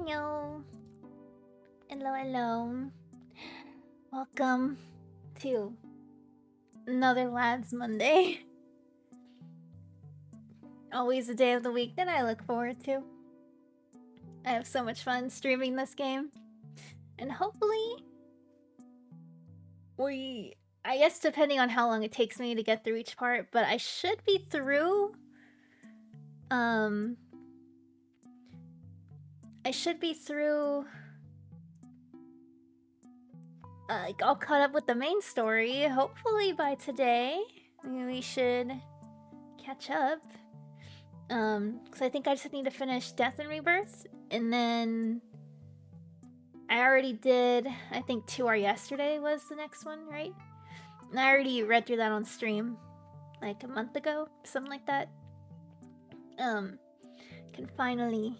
Hello. Hello, hello. Welcome to another Lads Monday. Always a day of the week that I look forward to. I have so much fun streaming this game. And hopefully I guess depending on how long it takes me to get through each part, but I should be through like all caught up with the main story. Hopefully by today we should catch up. Because I think I just need to finish Death and Rebirth, and then I already did, I think 2R yesterday was the next one, right? And I already read through that on stream like a month ago, something like that. Can finally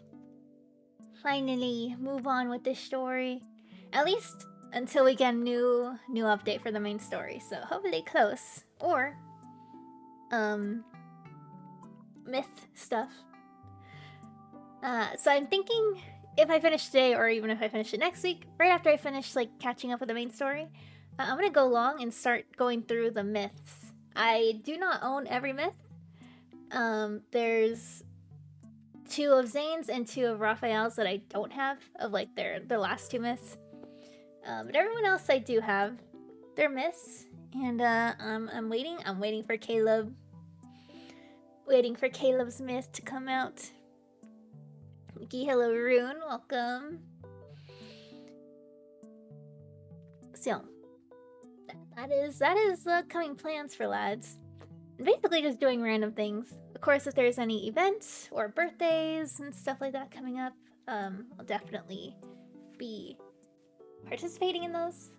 move on with this story, at least until we get a new update for the main story. So hopefully close, or myth stuff. So I'm thinking if I finish today, or even if I finish it next week, right after I finish like catching up with the main story, I'm gonna go long and start going through the myths. I do not own every myth. There's 2 of Zane's and 2 of Raphael's that I don't have, of like their last 2 myths. But everyone else I do have their myths, and I'm waiting for Caleb. Waiting for Caleb's myth to come out. Mickey, hello, Rune, welcome. So, that is upcoming plans for Lads. Basically just doing random things. Of course, if there's any events or birthdays and stuff like that coming up, I'll definitely be participating in those.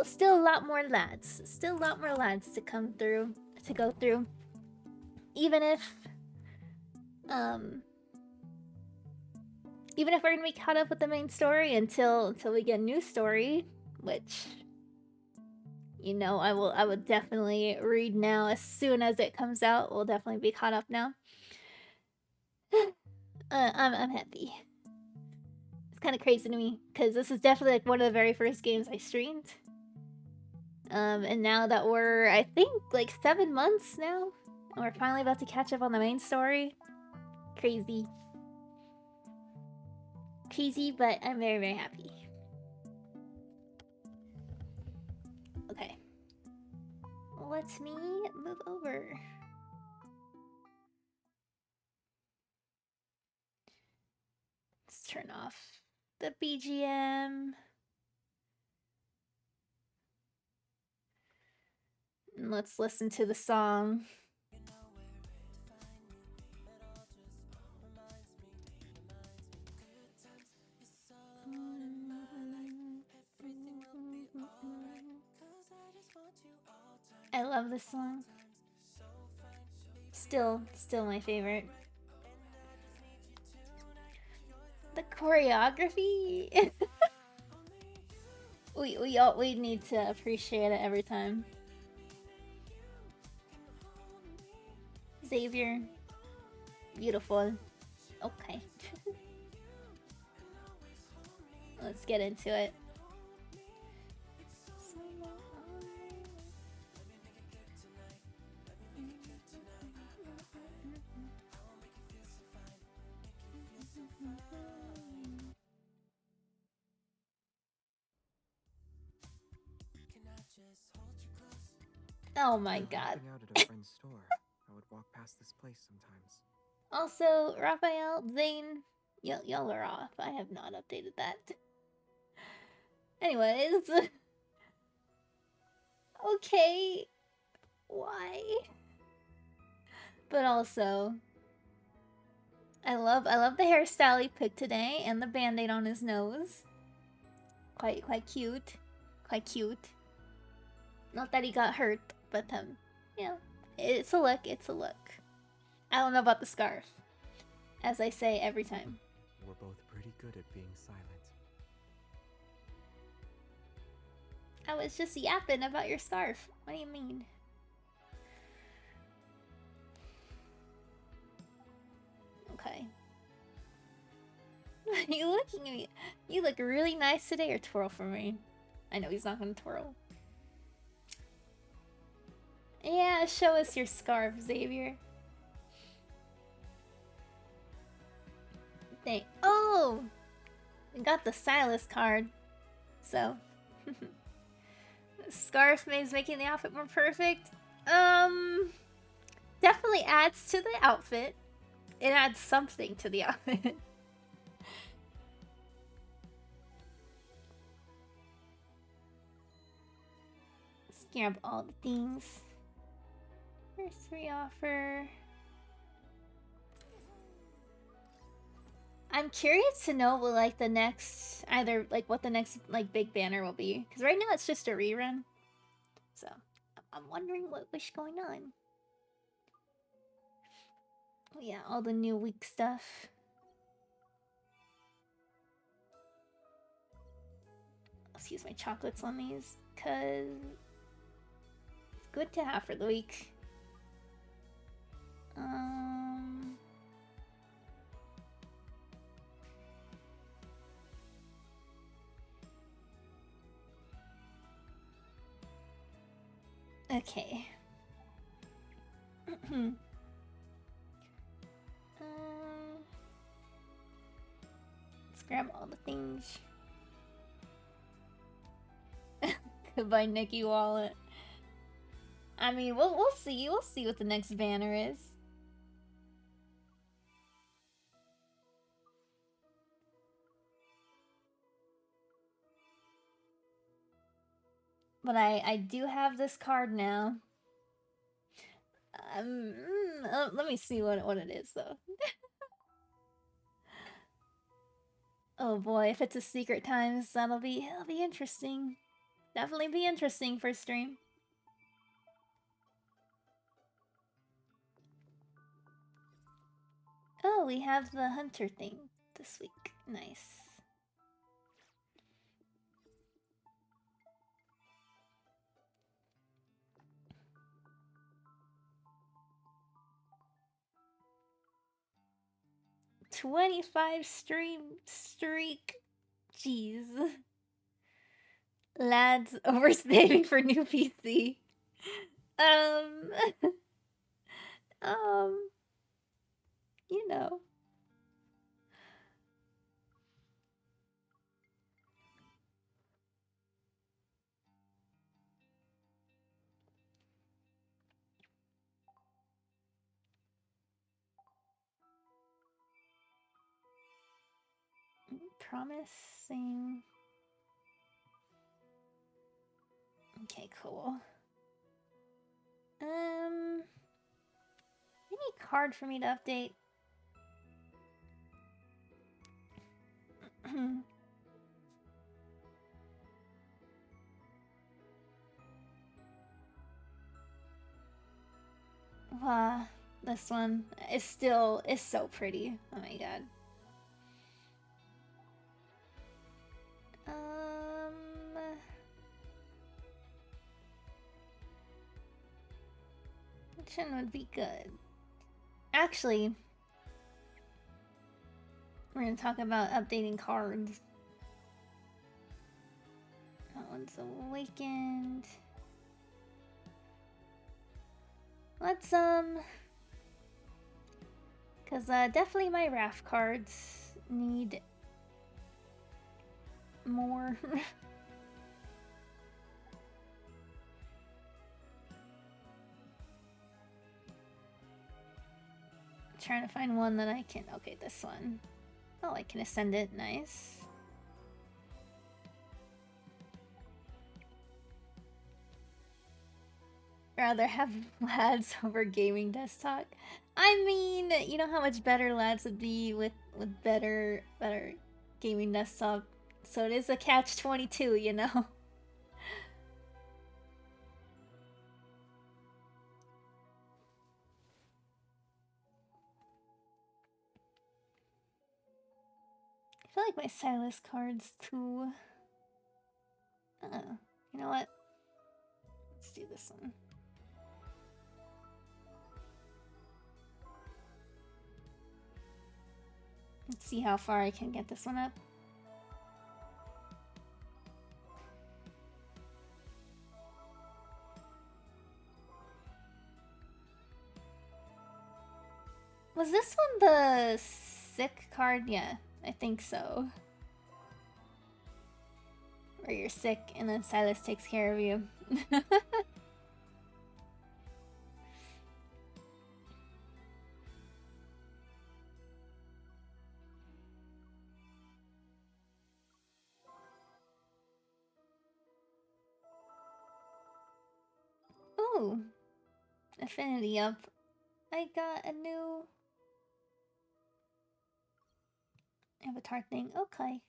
Still a lot more lads. Still a lot more lads to go through. Even if we're gonna be caught up with the main story until we get a new story, which I will definitely read now as soon as it comes out. We'll definitely be caught up now. I'm happy. It's kind of crazy to me because this is definitely like one of the very first games I streamed. And now that we're, I think, like 7 months now, and we're finally about to catch up on the main story. Crazy, but I'm very, very happy. Okay. Let me move over. Let's turn off the BGM. And let's listen to the song. I love this song. Still my favorite. The choreography. we need to appreciate it every time. Xavier, beautiful. Okay. Let's get into it. Oh my god. Out at a friend's store. I would walk past this place sometimes. Also, Raphael, Zane, y'all are off. I have not updated that. Anyways. Okay. Why? But also, I love the hairstyle he picked today and the band-aid on his nose. Quite cute. Quite cute. Not that he got hurt, but yeah, it's a look. I don't know about the scarf, as I say every time. We're both pretty good at being silent. I was just yapping about your scarf. What do you mean? Okay. You looking at me? You look really nice today, or twirl for me. I know he's not gonna twirl. Yeah, show us your scarf, Xavier. Oh! We got the Silas card. So. Scarf is making the outfit more perfect. Definitely adds to the outfit. It adds something to the outfit. Let's grab all the things. First 3 offer. I'm curious to know what like the next what the next like big banner will be, because right now it's just a rerun. So I'm wondering what's going on. Oh yeah, all the new week stuff. Let's use my chocolates on these, cause it's good to have for the week. Okay. Let's grab all the things. Goodbye, Nikki Wallet. I mean, we'll see. We'll see what the next banner is. But I do have this card now. Let me see what it is though. Oh boy, if it's a Secret Times, it'll be interesting. Definitely be interesting for stream. Oh, we have the Hunter thing this week. Nice. $25 stream streak. Jeez. Lads overstaying for new PC. You know. Promising. Okay, cool. Any card for me to update? Wow, this one is so pretty. Oh my god. Which one would be good? Actually, we're gonna talk about updating cards. That one's awakened. Let's cause definitely my Wrath cards need more. Trying to find one that I can. Okay, this one. Oh, I can ascend it. Nice. Rather have lads over gaming desktop. I mean, you know how much better lads would be with better gaming desktop. So it is a catch-22, you know. I feel like my Silas card's too. You know what? Let's do this one. Let's see how far I can get this one up. Was this one the sick card? Yeah, I think so. Where you're sick and then Silas takes care of you. Ooh, affinity up. I got a new avatar thing. Okay.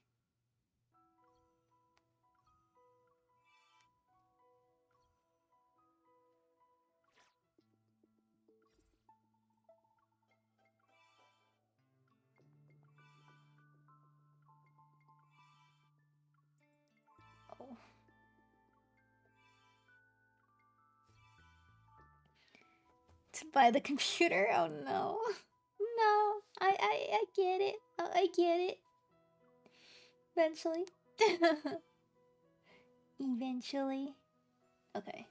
Oh. To buy the computer? Oh no. No. I get it. Oh, I get it. Eventually. Eventually. Okay.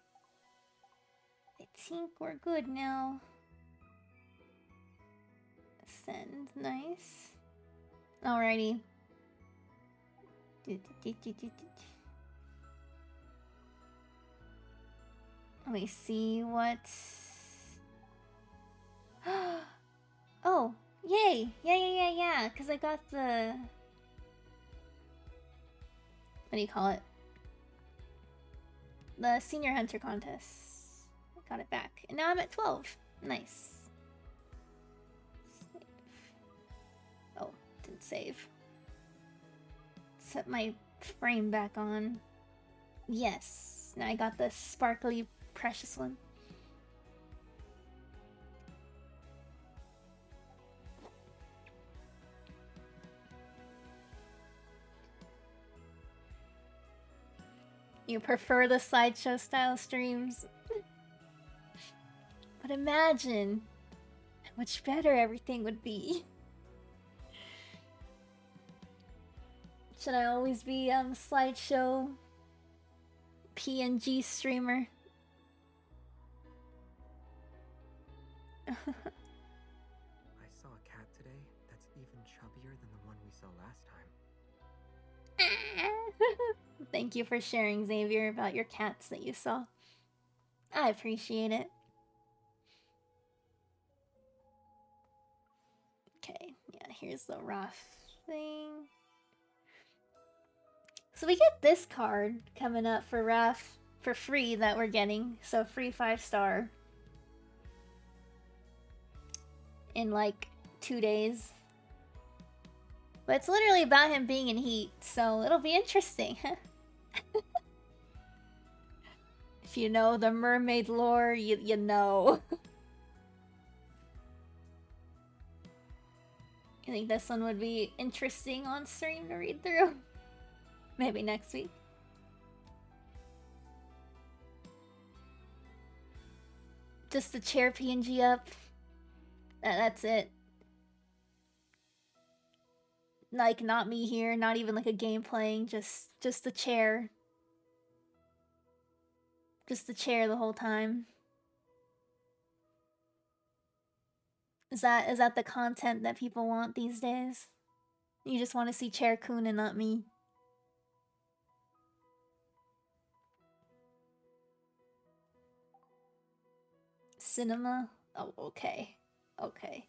I think we're good now. Send. Nice. Alrighty. Let me see what. Oh, yay! Yeah. Because I got the. What do you call it? The Senior Hunter contest. I got it back. And now I'm at 12. Nice. Save. Oh, didn't save. Set my frame back on. Yes. Now I got the sparkly, precious one. You prefer the slideshow style streams? But imagine how much better everything would be. Should I always be slideshow PNG streamer? I saw a cat today that's even chubbier than the one we saw last time. Thank you for sharing, Xavier, about your cats that you saw. I appreciate it. Okay, yeah, here's the rough thing. So we get this card coming up for Raph for free that we're getting. So free 5-star. In like 2 days. But it's literally about him being in heat, so it'll be interesting. If you know the mermaid lore, you know. I think this one would be interesting on stream to read through. Maybe next week. Just the chair PNG up. That's it. Like, not me here, not even like a game playing, just the chair. Just the chair the whole time. Is that the content that people want these days? You just want to see Chair Kun and not me. Cinema? Oh, okay. Okay.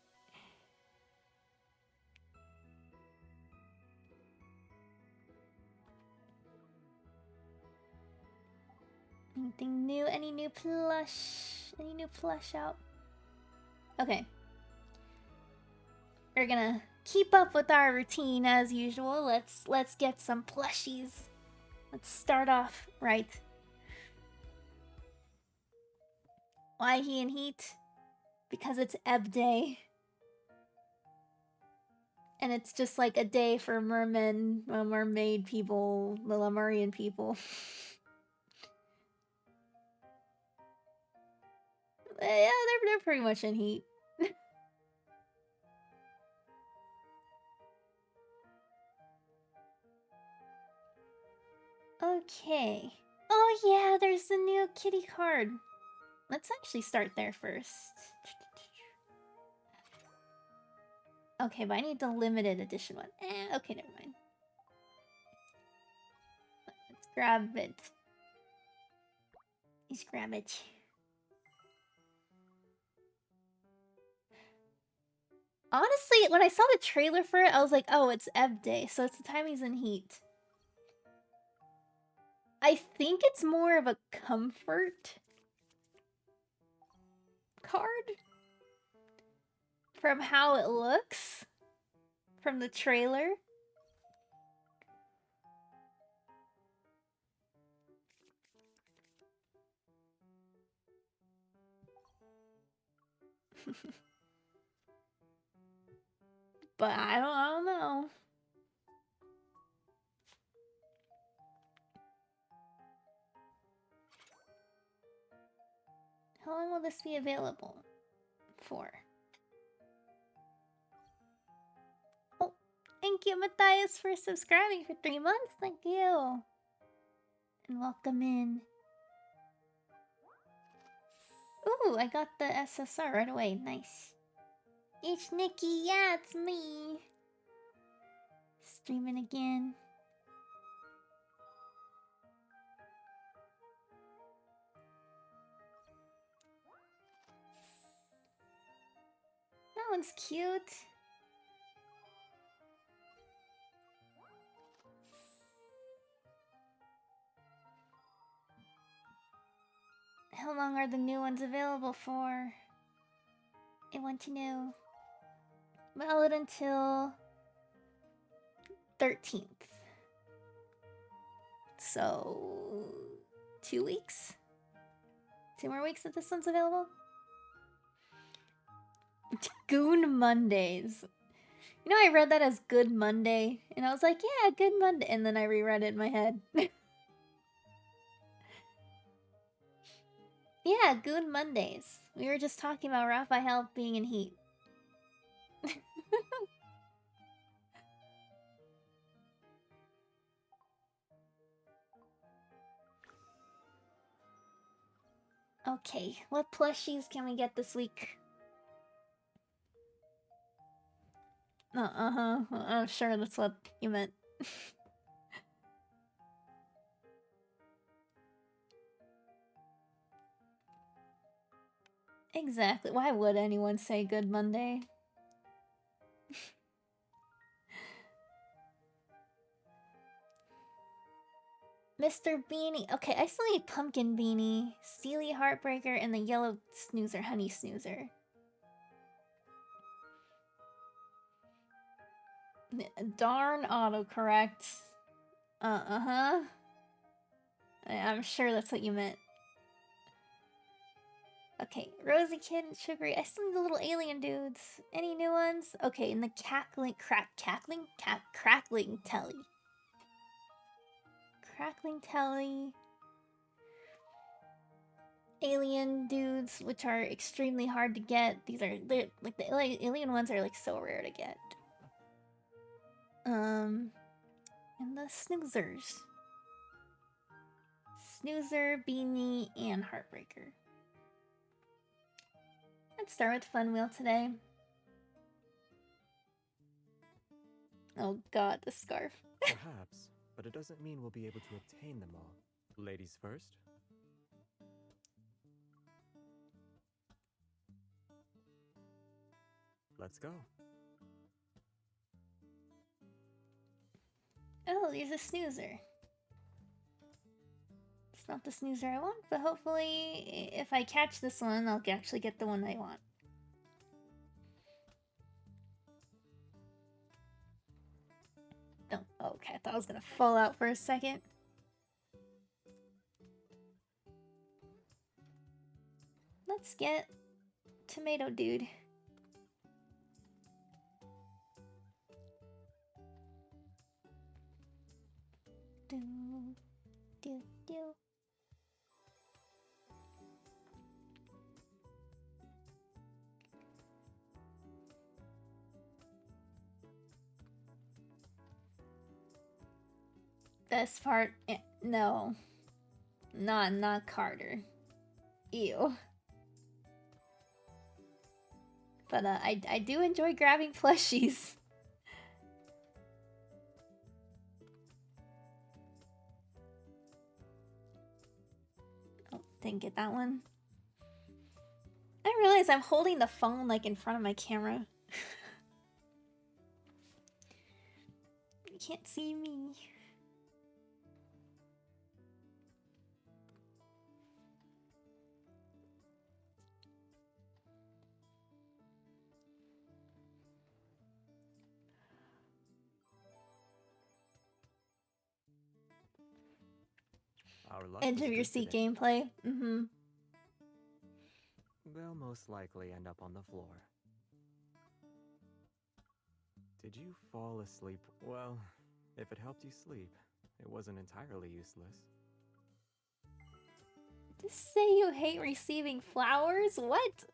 Anything new? Any new plush? Any new plush out? Okay. We're gonna keep up with our routine as usual. Let's get some plushies. Let's start off right. Why he in heat? Because it's Ebb Day. And it's just like a day for mermen, mermaid people, the Lemurian people. Yeah, they're pretty much in heat. Okay. Oh yeah, there's the new kitty card. Let's actually start there first. Okay, but I need the limited edition one. Okay, never mind. Let's grab it. Let's grab it. Honestly, when I saw the trailer for it, I was like, oh, it's Ebb Day, so it's the time he's in heat. I think it's more of a comfort card from how it looks from the trailer. But I don't know. How long will this be available for? Oh, thank you, Matthias, for subscribing for 3 months. Thank you. And welcome in. Ooh, I got the SSR right away. Nice. It's Nikki. Yeah, it's me. Streaming again. That one's cute. How long are the new ones available for? I want to know. Valid until 13th. So 2 weeks? 2 more weeks that this one's available? Goon Mondays. You know, I read that as Good Monday, and I was like, yeah, Good Monday, and then I reread it in my head. Yeah, Goon Mondays. We were just talking about Raphael being in heat. Okay, what plushies can we get this week? I'm sure that's what you meant. Exactly. Why would anyone say Good Monday? Mr. Beanie. Okay, I still need Pumpkin Beanie, Steely Heartbreaker, and the Yellow Snoozer, Honey Snoozer. Darn autocorrect. I'm sure that's what you meant. Okay, Rosie Kid and Sugary. I still need the little alien dudes. Any new ones? Okay, and the crackling telly. Crackling telly. Alien dudes, which are extremely hard to get. Like the alien ones are like so rare to get. And the snoozers. Snoozer, Beanie, and Heartbreaker. Let's start with Fun Wheel today. Oh god, the scarf. Perhaps, but it doesn't mean we'll be able to obtain them all. Ladies first. Let's go. Oh, there's a snoozer. It's not the snoozer I want, but hopefully if I catch this one, I'll actually get the one I want. Don't. Oh, okay, I thought I was gonna fall out for a second. Let's get Tomato Dude. Do, do, do. Best part, No. Not Carter. Ew. But I do enjoy grabbing plushies. Oh, didn't get that one. I realize I'm holding the phone like in front of my camera. You can't see me. Our luck Edge was of your good seat today. gameplay. Mm-hmm. They'll most likely end up on the floor. Did you fall asleep? Well, if it helped you sleep, it wasn't entirely useless. Just say you hate receiving flowers? What?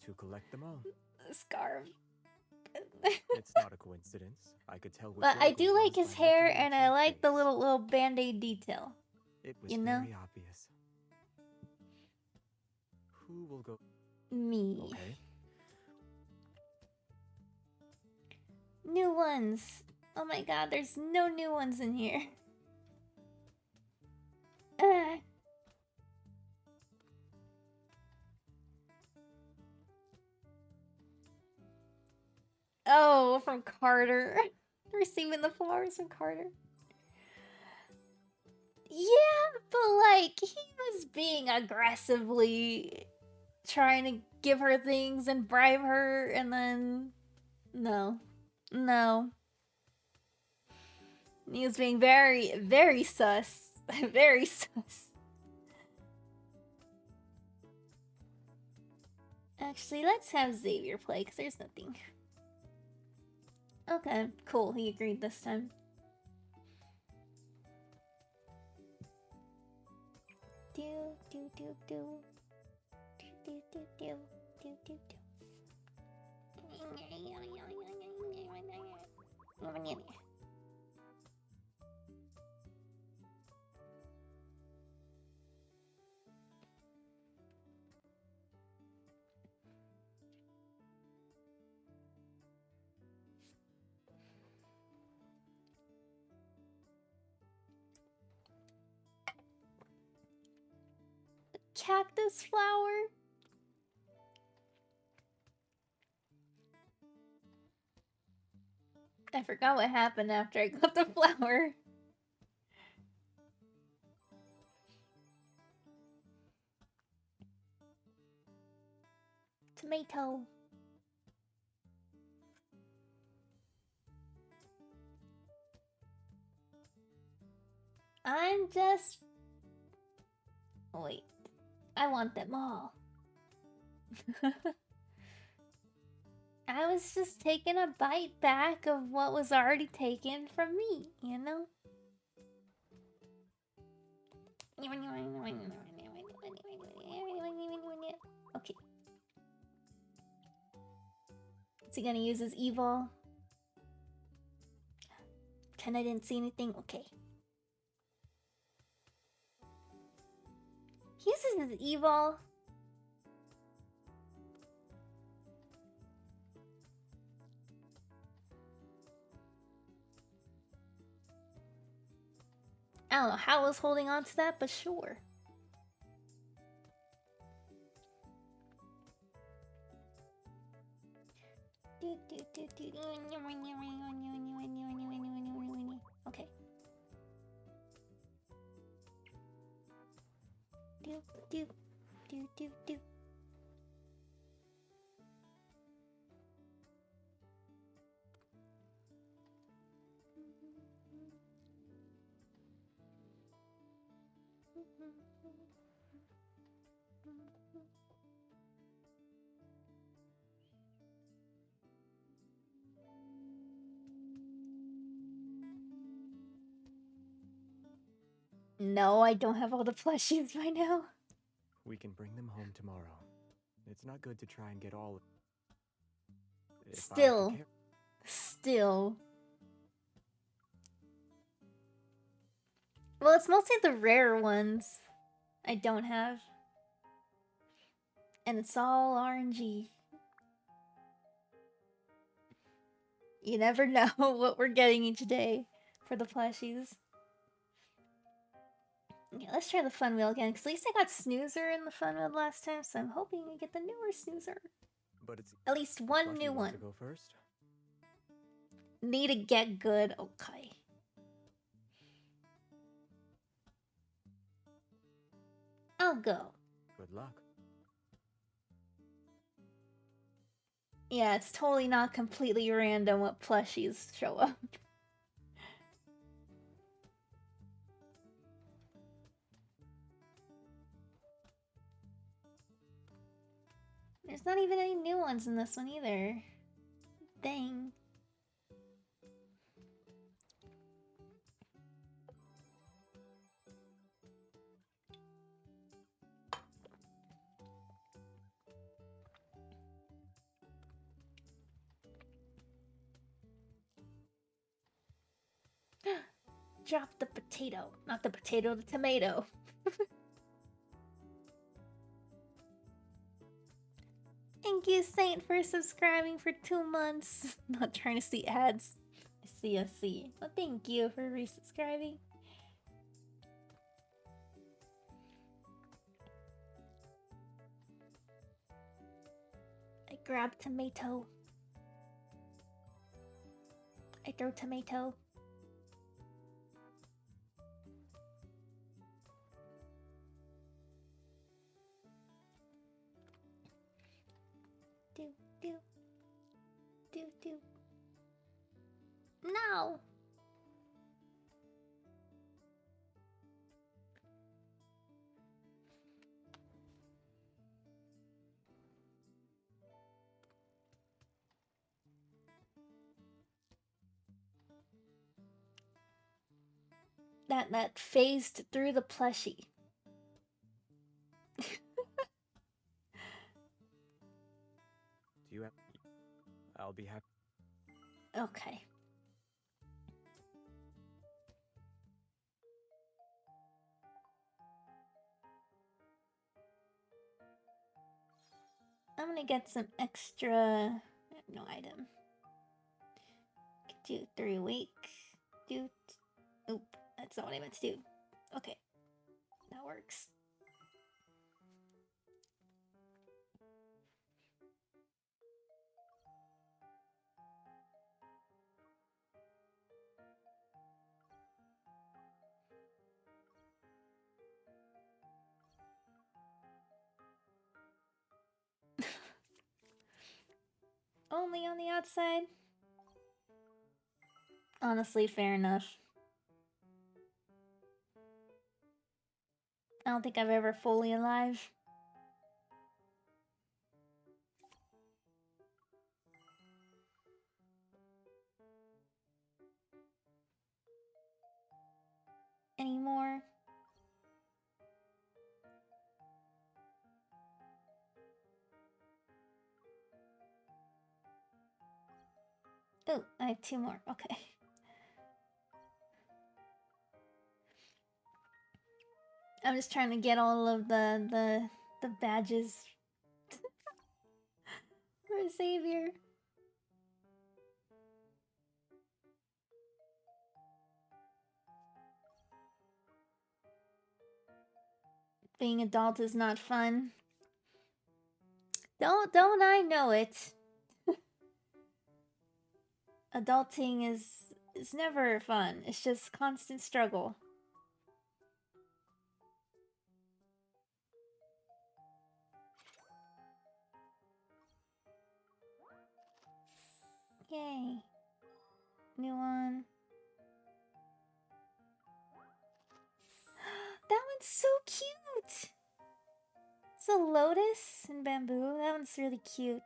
To collect them all. Scarf. It's not a coincidence. I could tell what But your I goal do like was his by hair, looking and into I your like the face. little band-aid detail. It was You know? very obvious. Who will go? Me. Okay. New ones. Oh my god, there's no new ones in here. Oh, from Carter. Receiving the flowers from Carter. Yeah, but like, he was being aggressively trying to give her things and bribe her, and then... No. No. He was being very, very sus. Very sus. Actually, let's have Xavier play, because there's nothing. Okay, cool. He agreed this time. Do do do do do do do do do do do. Cactus flower? I forgot what happened after I got the flower. Tomato. I'm just... Wait. I want them all. I was just taking a bite back of what was already taken from me, you know? Okay. Is he gonna use his evil? I didn't see anything? Okay. He uses his evil. I don't know how I was holding on to that, but sure. Okay. Do do do do do. No, I don't have all the plushies by now. We can bring them home tomorrow. It's not good to try and get all. If I have to Still. Well, it's mostly the rare ones I don't have. And it's all RNG. You never know what we're getting each day for the plushies. Okay, let's try the fun wheel again, because at least I got Snoozer in the fun wheel last time, so I'm hoping we get the newer Snoozer. But it's at least one new one. To go first? Need to get good. Okay. I'll go. Good luck. Yeah, it's totally not completely random what plushies show up. There's not even any new ones in this one either. Dang. Drop the potato. Not the potato, the tomato. Thank you, Saint, for subscribing for 2 months. Not trying to see ads. I see. Well, thank you for resubscribing. I grab tomato. I throw tomato. Do. No! That phased through the plushie. Do you have... I'll be happy. Okay. I'm gonna get some extra... No item. Do 3 weeks. Do... Oop, that's not what I meant to do. Okay. That works. Only on the outside? Honestly, fair enough. I don't think I've ever fully alive. Anymore. Oh, I have 2 more. Okay. I'm just trying to get all of the badges for Xavier. Being adult is not fun. Don't I know it? Adulting is never fun. It's just constant struggle. Yay. New one. That one's so cute! It's a lotus and bamboo. That one's really cute.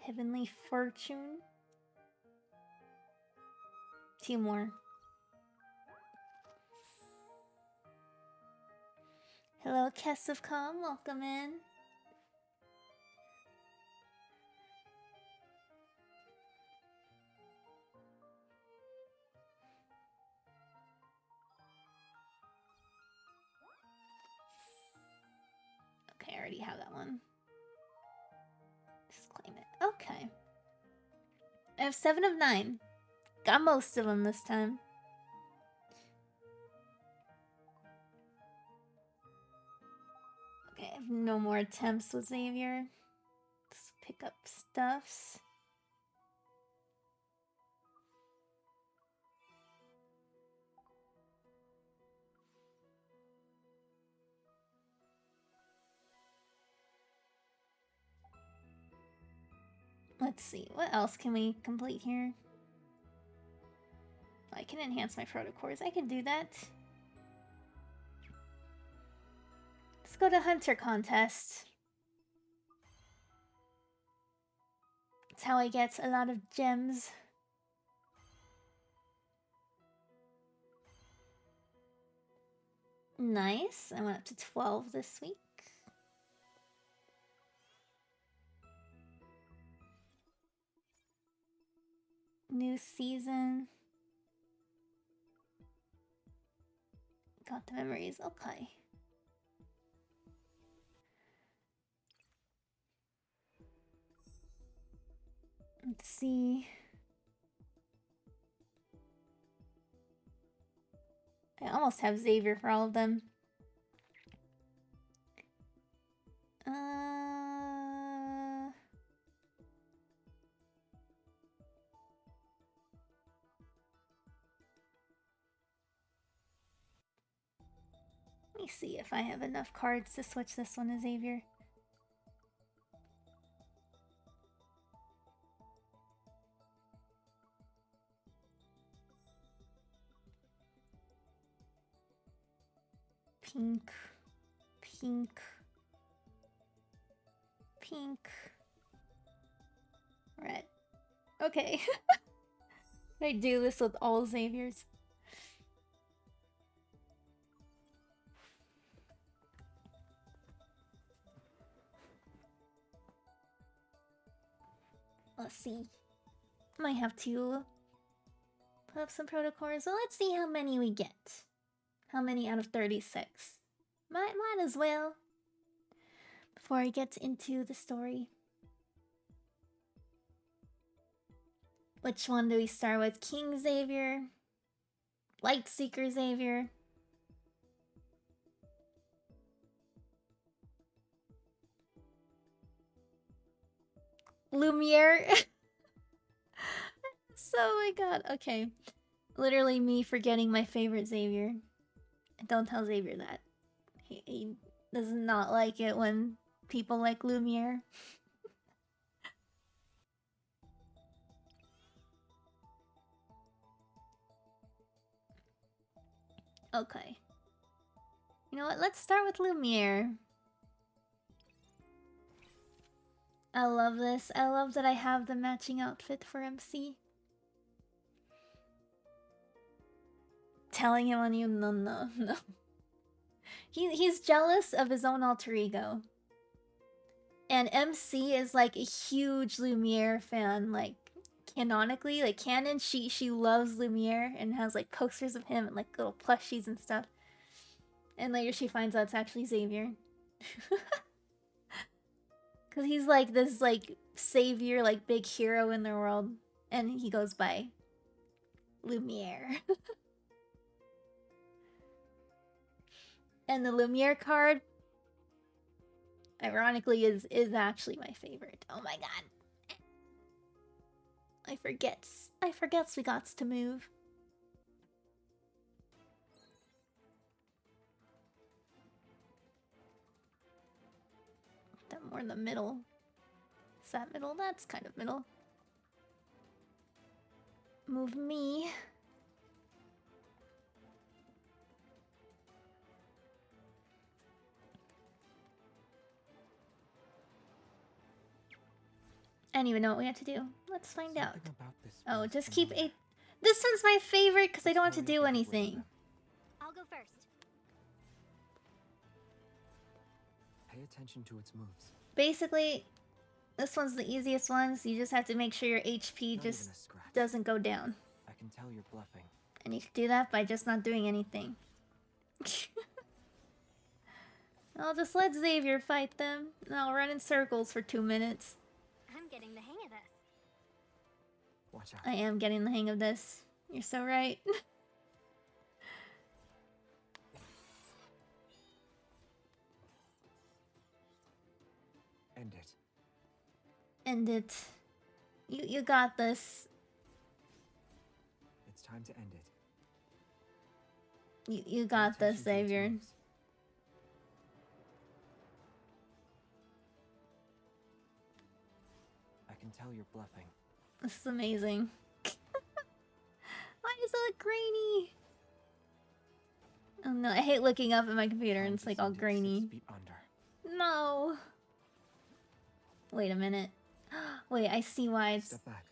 Heavenly Fortune. 2 more. Hello, Kess of Calm, welcome in. Okay, I already have that one. Just claim it. Okay. I have 7 of 9. Got most of them this time. Okay, I have no more attempts with Xavier. Let's pick up stuffs. Let's see, what else can we complete here? I can enhance my protocores. I can do that. Let's go to Hunter Contest. That's how I get a lot of gems. Nice. I went up to 12 this week. New season. Got the memories. Okay. Let's see. I almost have Xavier for all of them. Let me see if I have enough cards to switch this one to Xavier. Pink. Pink. Pink. Red. Okay. I do this with all Xaviers. Let's see. Might have to put up some protocors. So let's see how many we get. How many out of 36? Might as well. Before I get into the story. Which one do we start with? King Xavier? Lightseeker Xavier? Lumiere? So, oh my god, okay. Literally me forgetting my favorite Xavier. Don't tell Xavier that. He does not like it when people like Lumiere. Okay. You know what? Let's start with Lumiere. I love this. I love that I have the matching outfit for MC. Telling him on you? No. He's jealous of his own alter ego. And MC is like a huge Lumiere fan, like canonically, like canon. She loves Lumiere and has like posters of him and like little plushies and stuff. And later she finds out it's actually Xavier. Cause he's like this like savior, like big hero in their world. And he goes by Lumiere. And the Lumiere card, ironically, is actually my favorite. Oh my god. I forgets we got to move. That more in the middle. Is that middle? That's kind of middle. Move me. I don't even know what we have to do. Let's find out. Something about this Oh, feels just keep familiar. a... This one's my favorite because I don't have to Let's do hurry up and get rid of anything. them. I'll go first. Pay attention to its moves. Basically, this one's the easiest one, so you just have to make sure your HP Not just even a scratch. doesn't go down. I can tell you're bluffing. And you can do that by just not doing anything. I'll just let Xavier fight them, and I'll run in circles for 2 minutes. I'm getting the hang of this. Watch out. I am getting the hang of this. You're so right. End it. End it. You got this. It's time to end it. You Pay got this, attention to its Xavier. moves. I can tell you're bluffing. This is amazing. Why does it look grainy? Oh no, I hate looking up at my computer and Time it's to like all send it 6 grainy. feet under. No. Wait a minute. Wait, I see why it's... Step back.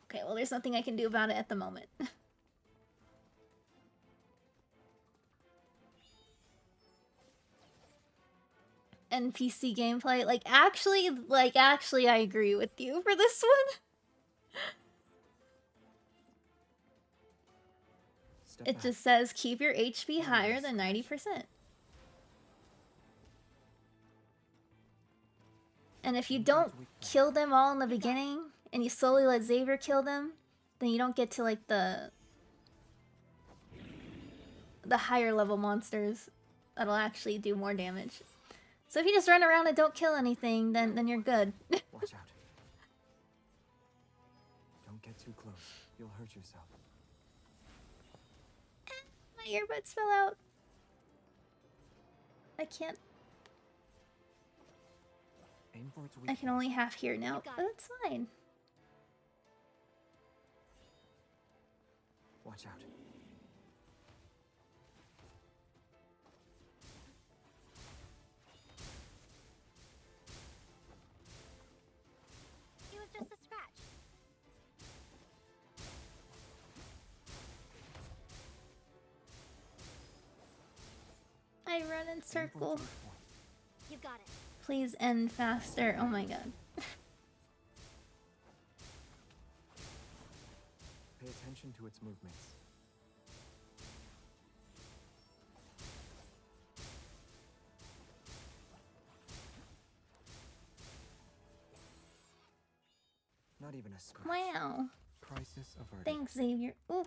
Okay, well there's nothing I can do about it at the moment. NPC gameplay, like actually I agree with you for this one. Step It back. just says keep your HP higher than 90%. And if you don't kill them all in the beginning, and you slowly let Xavier kill them, then you don't get to like the higher level monsters that'll actually do more damage. So if you just run around and don't kill anything, then you're good. Watch out. Don't get too close. You'll hurt yourself. My earbuds fell out. I can't. Aim for its weak I can point. only half hear now. You got But it. that's fine. Watch out. It was just a scratch. I run in Aim for its circle. weak point. You got it. Please end faster. Oh my god. Pay attention to its movements. Not even a scratch. Wow. Crisis averted. Thanks, Xavier. Ooh.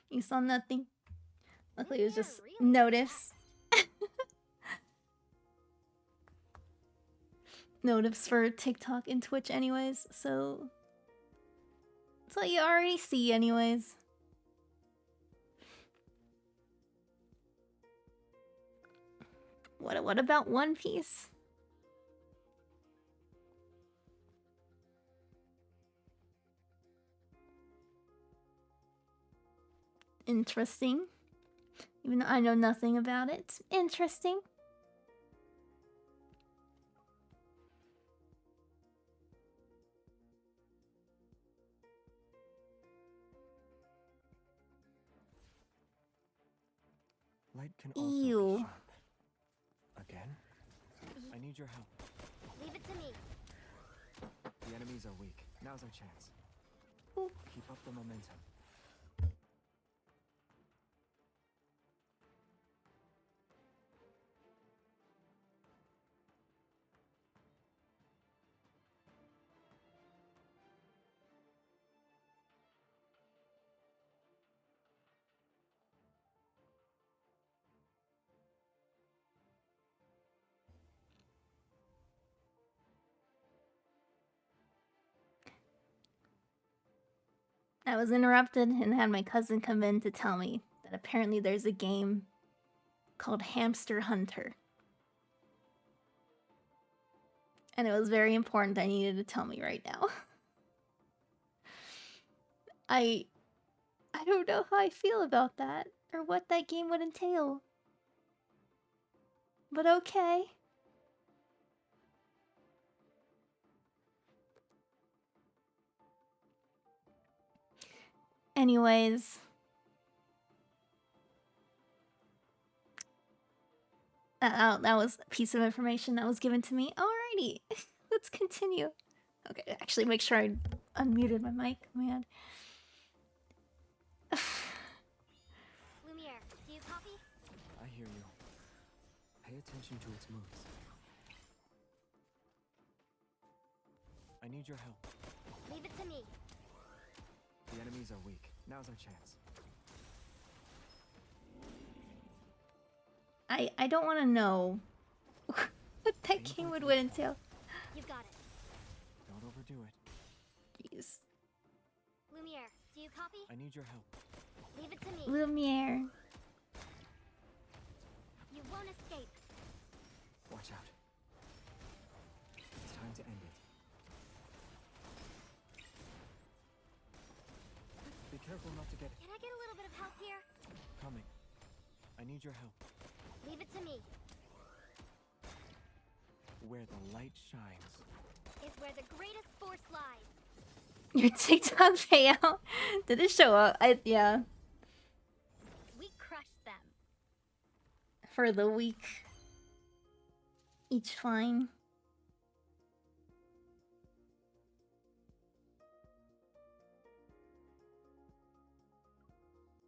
You saw nothing. Luckily, it was just You're really notice. Notice for TikTok and Twitch, anyways. So that's what you already see, anyways. What about One Piece? Interesting. Even though I know nothing about it. Interesting. Light can also Ew. be sharp. Again? I need your help. Leave it to me. The enemies are weak. Now's our chance. Ooh. Keep up the momentum. I was interrupted and had my cousin come in to tell me that apparently there's a game called Hamster Hunter. And it was very important that I needed to tell me right now. I don't know how I feel about that or what that game would entail. but okay. Anyways, that was a piece of information that was given to me. Alrighty, let's continue. Okay, actually, make sure I unmuted my mic. Man. Lumiere, do you copy? I hear you. Pay attention to its moves. I need your help. Leave it to me. The enemies are weak. Now's our chance. I don't want to know what that game would entail. You've got it. Don't overdo it. Jeez. Lumiere, do you copy? I need your help. Leave it to me. Lumiere. You won't escape. Watch out. It's time to end it. Be careful not to get Can I get a little bit of help here? coming. I need your help. Leave it to me. Where the light shines. Is where the greatest force lies. Your TikTok payout. Did it show up? Yeah. We crushed them. For the week. Each fine.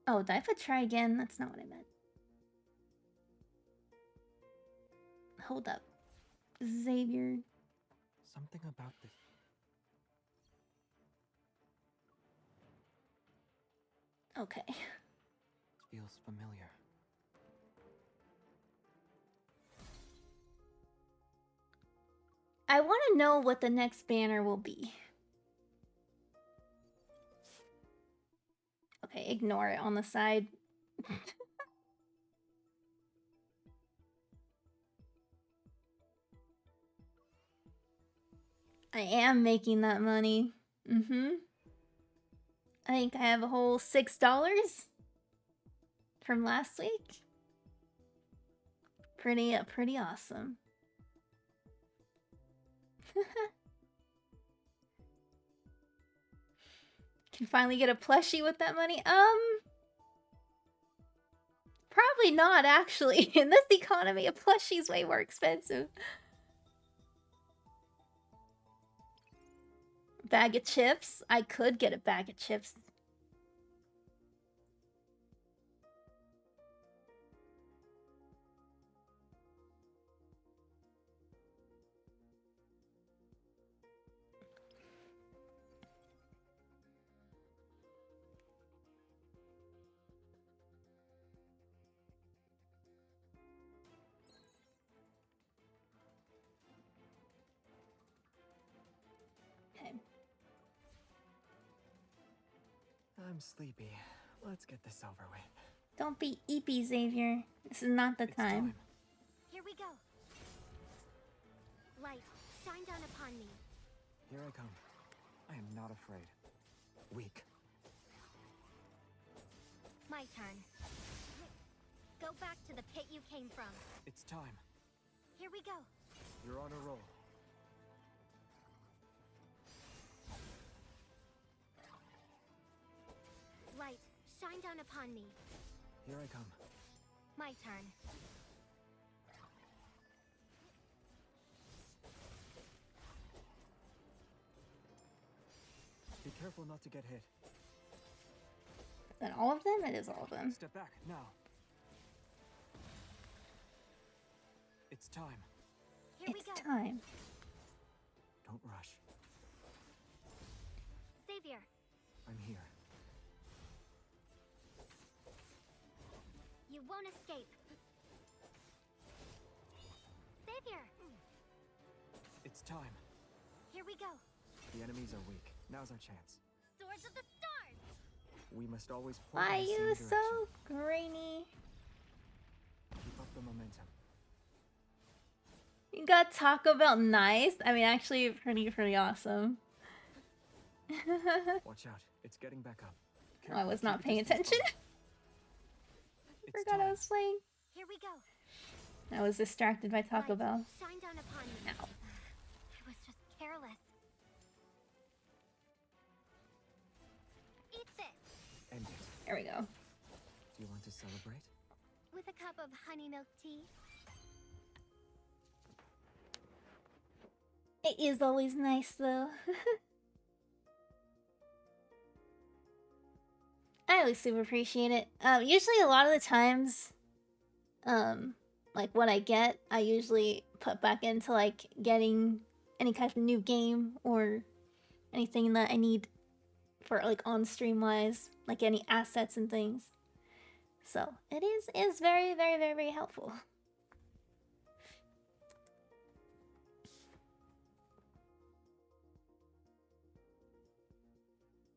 Oh, did I put try again? That's not what I meant. Hold up. Xavier. Something about this. Okay. Feels familiar. I want to know what the next banner will be. Okay, ignore it on the side. I am making that money. I think I have a whole $6 from last week. Pretty awesome. Can finally get a plushie with that money? Probably not, actually. In this economy, a plushie's way more expensive. Bag of chips? I could get a bag of chips. I'm sleepy. Let's get this over with. Don't be eepy, Xavier. This is not the It's time. Here we go. Light, shine down upon me. Here I come. I am not afraid. Weak. My turn. Go back to the pit you came from. It's time. Here we go. You're on a roll. Light, shine down upon me. Here I come. My turn. Be careful not to get hit. Is that all of them? It is all of them. Step back, now. It's time. Here we It's go. time. Don't rush. Xavier, I'm here. you won't escape. Xavier, It's time. here we go. The enemies are weak. Now's our chance. Swords of the Stars. We must always point Why in the you same so direction. grainy? Keep up the momentum. You got Taco Bell nice. I mean, actually, pretty awesome. Watch out. It's getting back up. I was Keep not a paying distance attention. from it. It's Forgot I time. was playing. Here we go. I was distracted by Taco Light, Bell. shine down upon me. Ow. I was just careless. Eat this End it. There we go. Do you want to celebrate? with a cup of honey milk tea. It is always nice though. I always super appreciate it. Usually a lot of the times, like what I get, I usually put back into like getting any kind of new game or anything that I need for like on stream wise, like any assets and things. So it is very, very, very, very helpful.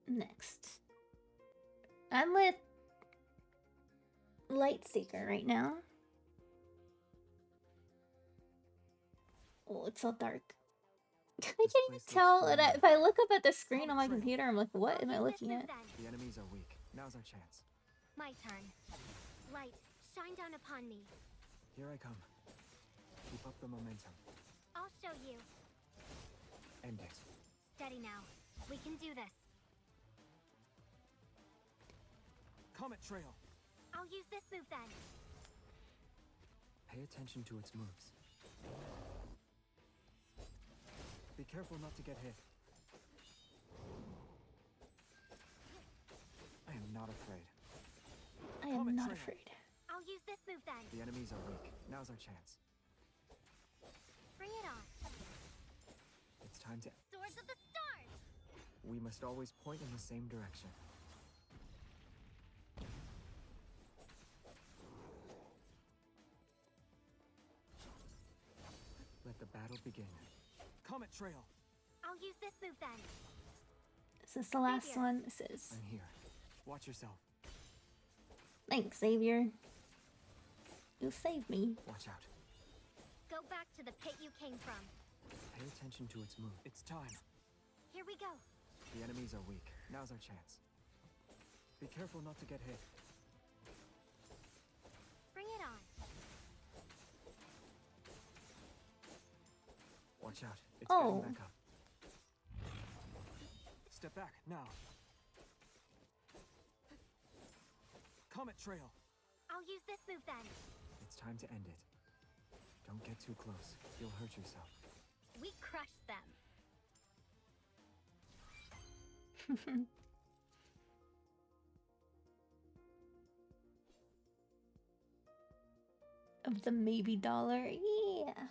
Next. I'm with Lightseeker right now. Oh, it's so dark. I can't even place tell. looks And familiar. if I look up at the screen on my computer, I'm like, what am I I'll use looking this at? then. The enemies are weak. Now's our chance. My turn. Light, shine down upon me. Here I come. Keep up the momentum. I'll show you. End it. Steady now. We can do this. Comet Trail. I'll use this move then. Pay attention to its moves. Be careful not to get hit. I am not afraid. I am Comet not Trail. afraid. I'll use this move then. The enemies are weak. Now's our chance. Bring it on. It's time to... Swords of the Stars! We must always point in the same direction. Let the battle begin. Comet Trail. I'll use this move then. Is this the last Xavier. one? This is. I'm here. Watch yourself. Thanks, Xavier. You saved me. Watch out. Go back to the pit you came from. Pay attention to its move. It's time. Here we go. The enemies are weak. Now's our chance. Be careful not to get hit. Bring it on. Watch out. It's Oh. getting back up. Step back, now. Comet Trail. I'll use this move then. It's time to end it. Don't get too close. You'll hurt yourself. We crushed them. Of the maybe dollar. Yeah.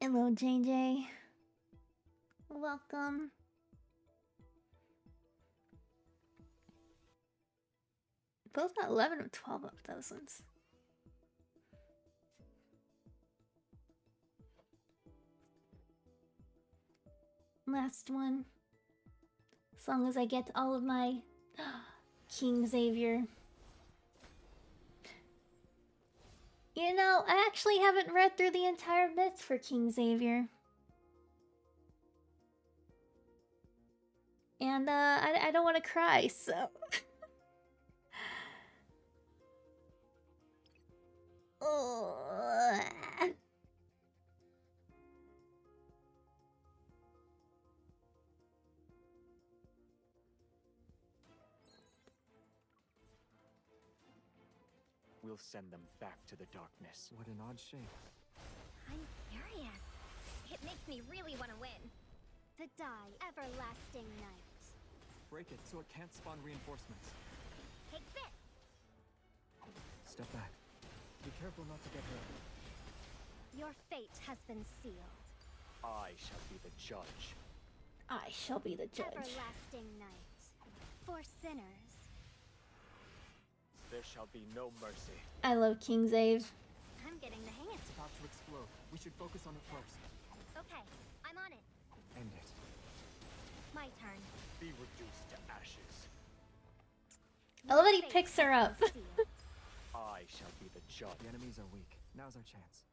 Hello, JJ. Welcome. Both got 11 or 12 of those ones. Last one. As long as I get all of my King Xavier. You know, I actually haven't read through the entire myth for King Xavier. And I don't want to cry, so Ugh. We'll send them back to the darkness. What an odd shape. I'm curious. It makes me really want to win. The die, everlasting night. Break it so it can't spawn reinforcements. Take this. Step back. Be careful not to get hurt. Your fate has been sealed. I shall be the judge. I shall be the judge. Everlasting night. For sinners. There shall be no mercy. I love King Xave. I'm getting the hang of it. About to explode. We should focus on it first. Okay, I'm on it. End it. My turn. Be reduced to ashes. I love that he Fate picks her has up. been sealed. I shall be the judge. The enemies are weak. Now's our chance.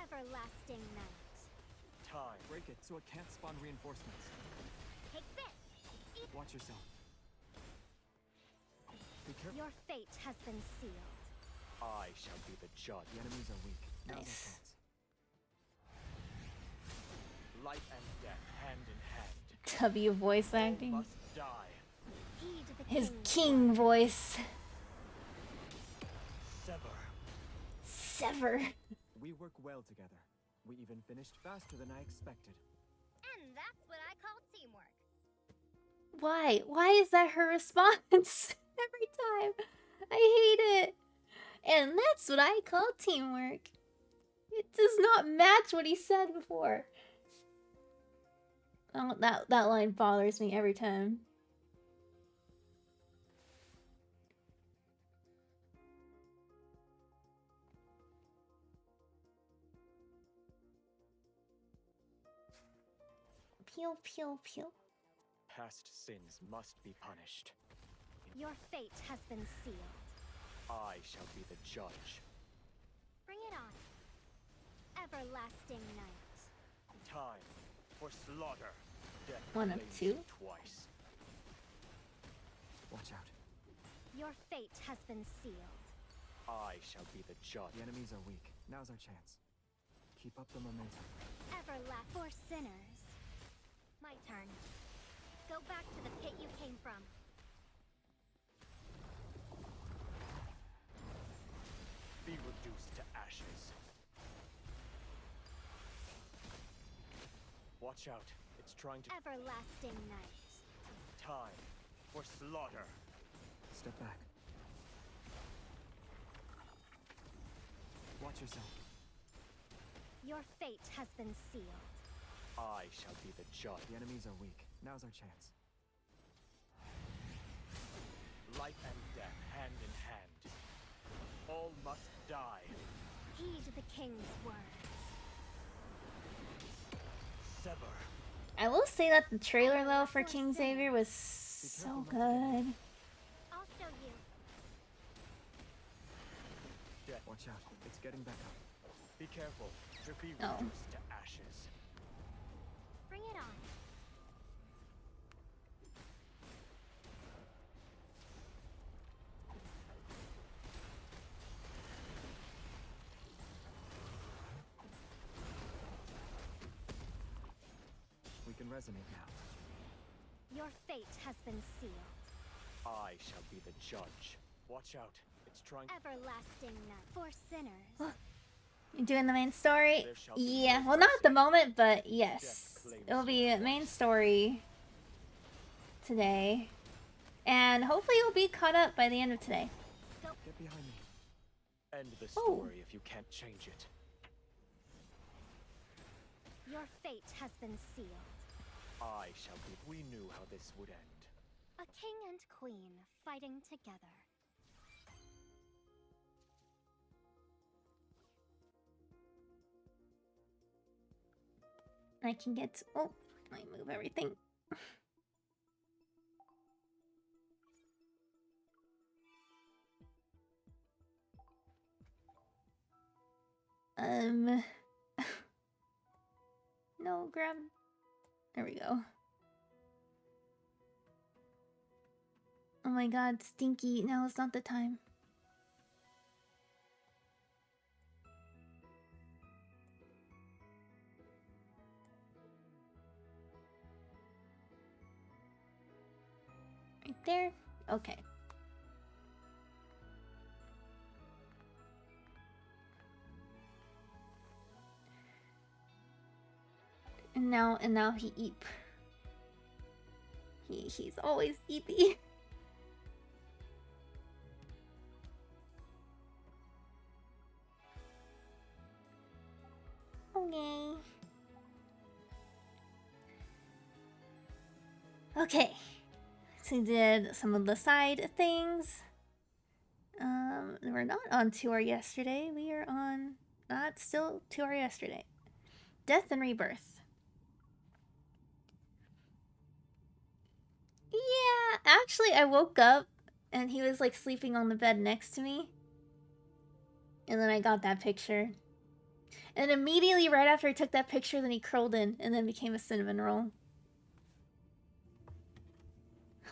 Everlasting night. Time. Break it so it can't spawn reinforcements. Take this! Watch yourself. Be careful. Your fate has been sealed. I shall be the judge. The enemies are weak. Now's our Nice. chance. Life and death, hand in hand. W voice All acting. must die. Heed the His king's king word. voice. Sever. Sever. We work well together. We even finished faster than I expected. And that's what I call teamwork. Why? Why is that her response every time? I hate it. And that's what I call teamwork. It does not match what he said before. Oh, that line bothers me every time. Pew pew pew. Past sins must be punished. Your fate has been sealed. I shall be the judge. Bring it on. Everlasting night. Time for slaughter. Death One of claims two. you twice. Watch out. Your fate has been sealed. I shall be the judge. The enemies are weak. Now's our chance. Keep up the momentum. Everlasting for sinners. My turn. Go back to the pit you came from. Be reduced to ashes. Watch out. It's trying to... Everlasting night. Time for slaughter. Step back. Watch yourself. Your fate has been sealed. I shall be the judge. The enemies are weak. Now's our chance. Life and death, hand in hand. All must die. Heed the king's words. Sever. I will say that the trailer though for King Xavier was so good. I'll show you. Death. Watch out. It's getting back up. Be careful. To be Oh. reduced to ashes. Bring it on. We can resonate now. Your fate has been sealed. I shall be the judge. Watch out. It's trying... Everlasting night. For sinners. You doing the main story? There shall be Yeah, no well not at the mercy. moment, but yes. Death claims It'll you be a twice. main story today. And hopefully it'll be caught up by the end of today. Get behind me. End the Oh. story if you can't change it. Your fate has been sealed. I shall be... We knew how this would end. A king and queen fighting together. I can get... Oh, I move everything. No, grab... There we go. Oh my god, stinky. No, it's not the time. Right there? Okay. And now he eep. He's always eepy. Okay. Okay. So we did some of the side things. We're not on 2R yesterday. We are on not still 2R yesterday. Death and Rebirth. Yeah, actually I woke up and he was like sleeping on the bed next to me. And then I got that picture. And immediately right after I took that picture, then he curled in and then became a cinnamon roll.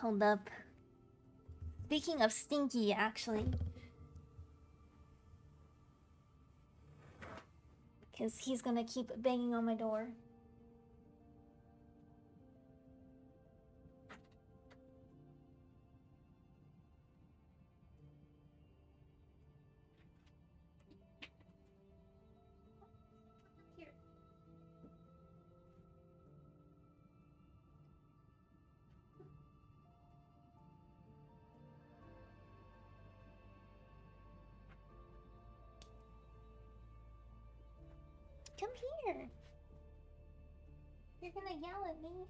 Hold up. Speaking of stinky, actually. Because he's gonna keep banging on my door. Here. Come here. You're gonna yell at me.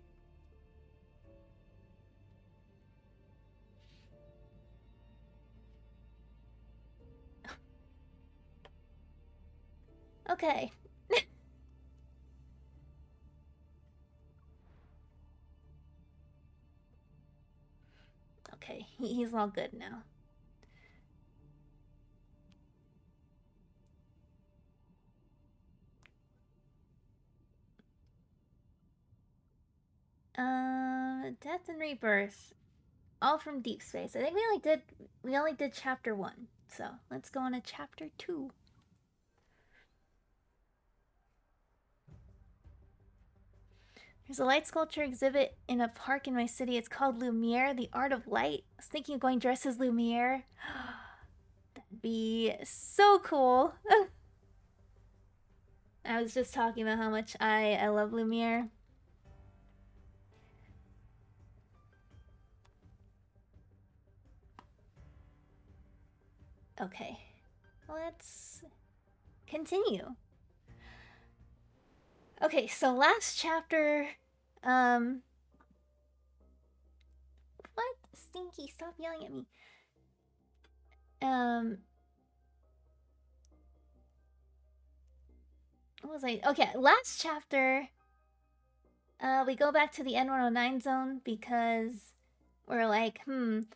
Okay. Okay, he's all good now. Death and Rebirth. All from Deepspace. I think we only did chapter 1. So, let's go on to chapter 2. There's a light sculpture exhibit in a park in my city. It's called Lumiere, the Art of Light. I was thinking of going dressed as Lumiere. That'd be so cool. I was just talking about how much I love Lumiere. Okay, let's continue. Okay, so last chapter, what? Stinky, stop yelling at me. What was I? Okay, last chapter, we go back to the N109 zone because we're like,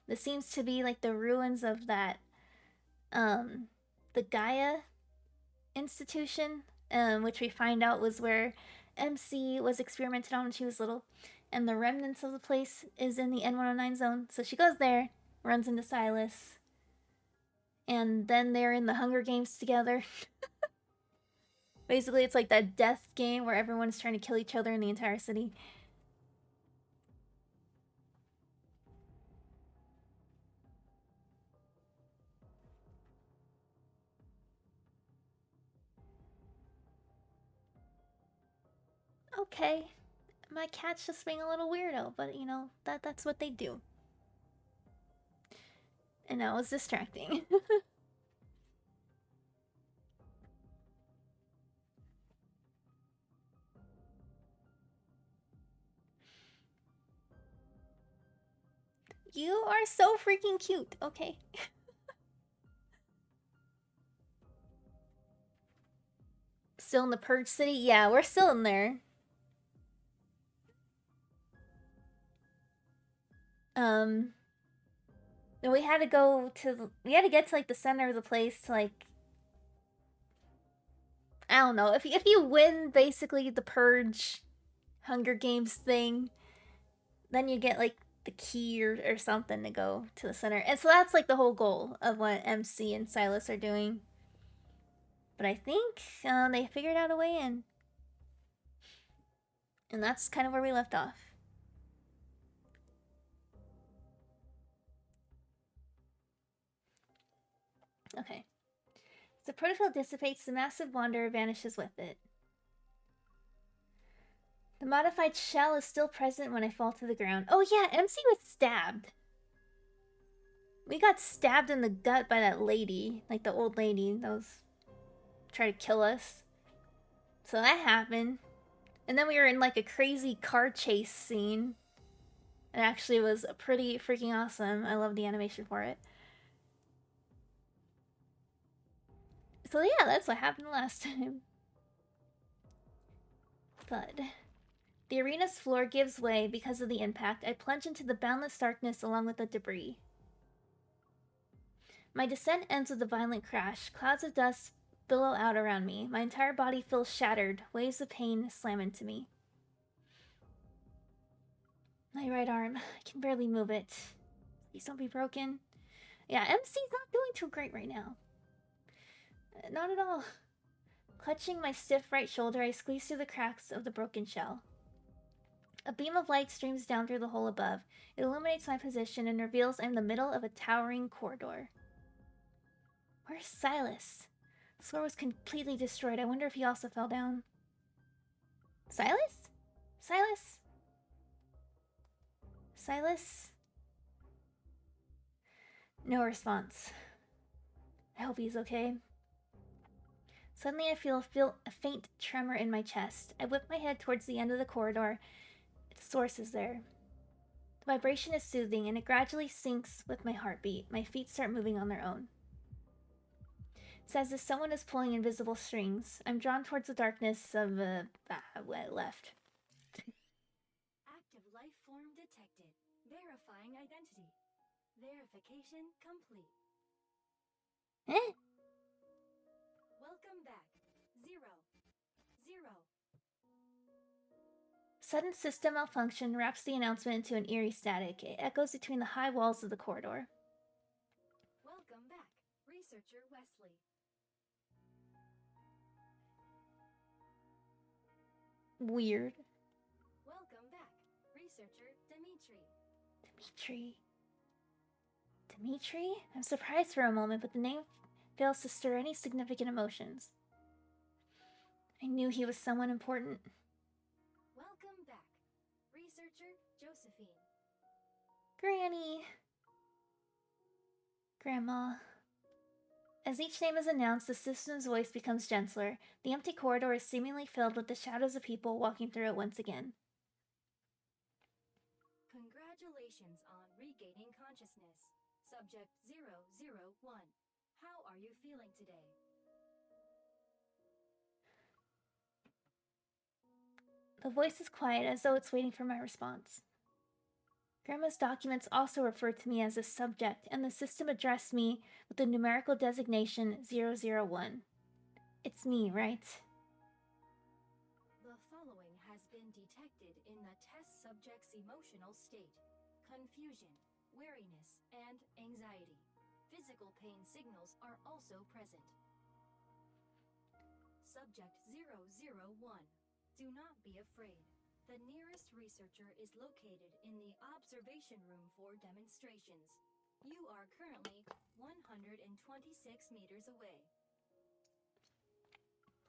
this seems to be like the ruins of that, the Gaia institution, which we find out was where MC was experimented on when she was little, and the remnants of the place is in the N109 zone. So she goes there, runs into Silas, and then they're in the Hunger Games together. Basically, it's like that death game where everyone's trying to kill each other in the entire city. Okay, my cat's just being a little weirdo, but you know, that's what they do. And that was distracting. You are so freaking cute, okay? Still in the Purge City? Yeah, we're still in there. We had to go to, we had to get to like the center of the place to like, I don't know, if you win basically the Purge Hunger Games thing, then you get like the key or something to go to the center. And so that's like the whole goal of what MC and Silas are doing. But I think they figured out a way in. And that's kind of where we left off. Okay. As the protofill dissipates, the massive wanderer vanishes with it. The modified shell is still present when I fall to the ground. Oh yeah, MC was stabbed. We got stabbed in the gut by that lady. Like the old lady that was trying to kill us. So that happened. And then we were in like a crazy car chase scene. It actually was pretty freaking awesome. I love the animation for it. So yeah, that's what happened last time. Thud. The arena's floor gives way because of the impact. I plunge into the boundless darkness along with the debris. My descent ends with a violent crash. Clouds of dust billow out around me. My entire body feels shattered. Waves of pain slam into me. My right arm. I can barely move it. Please don't be broken. Yeah, MC's not doing too great right now. Not at all. Clutching my stiff right shoulder, I squeeze through the cracks of the broken shell. A beam of light streams down through the hole above. It illuminates my position and reveals I'm in the middle of a towering corridor. Where's Silas? The floor was completely destroyed. I wonder if he also fell down. Silas? Silas? Silas? No response. I hope he's okay. Suddenly I feel a faint tremor in my chest. I whip my head towards the end of the corridor. Its source is there. The vibration is soothing, and it gradually syncs with my heartbeat. My feet start moving on their own. It's as if someone is pulling invisible strings. I'm drawn towards the darkness of left. Active life form detected. Verifying identity. Verification complete. Eh? Welcome back. 0. Sudden system malfunction wraps the announcement into an eerie static. It echoes between the high walls of the corridor. Welcome back, Researcher Wesley. Weird. Welcome back, Researcher Dimitri. Dimitri? I'm surprised for a moment, but the name fails to stir any significant emotions. I knew he was someone important. Welcome back, Researcher Josephine. Granny. Grandma. As each name is announced, the system's voice becomes gentler. The empty corridor is seemingly filled with the shadows of people walking through it once again. Congratulations on regaining consciousness. Subject 001. How are you feeling today? The voice is quiet, as though it's waiting for my response. Grandma's documents also referred to me as a subject, and the system addressed me with the numerical designation 001. It's me, right? The following has been detected in the test subject's emotional state: confusion, weariness, and anxiety. Physical pain signals are also present. Subject 001. Do not be afraid. The nearest researcher is located in the observation room for demonstrations. You are currently 126 meters away.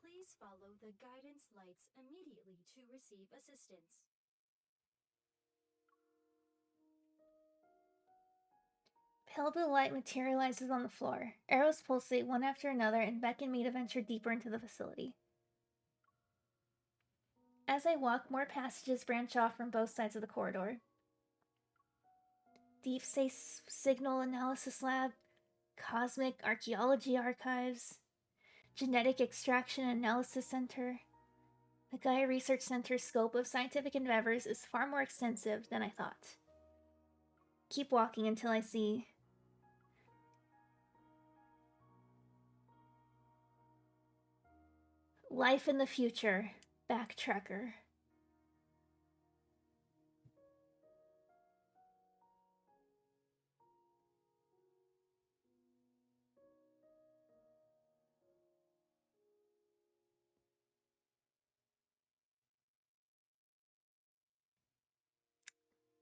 Please follow the guidance lights immediately to receive assistance. Pale blue light materializes on the floor. Arrows pulsate one after another and beckon me to venture deeper into the facility. As I walk, more passages branch off from both sides of the corridor. Deepspace Signal Analysis Lab, Cosmic Archaeology Archives, Genetic Extraction Analysis Center. The Gaia Research Center's scope of scientific endeavors is far more extensive than I thought. Keep walking until I see... Life in the Future, Backtracker.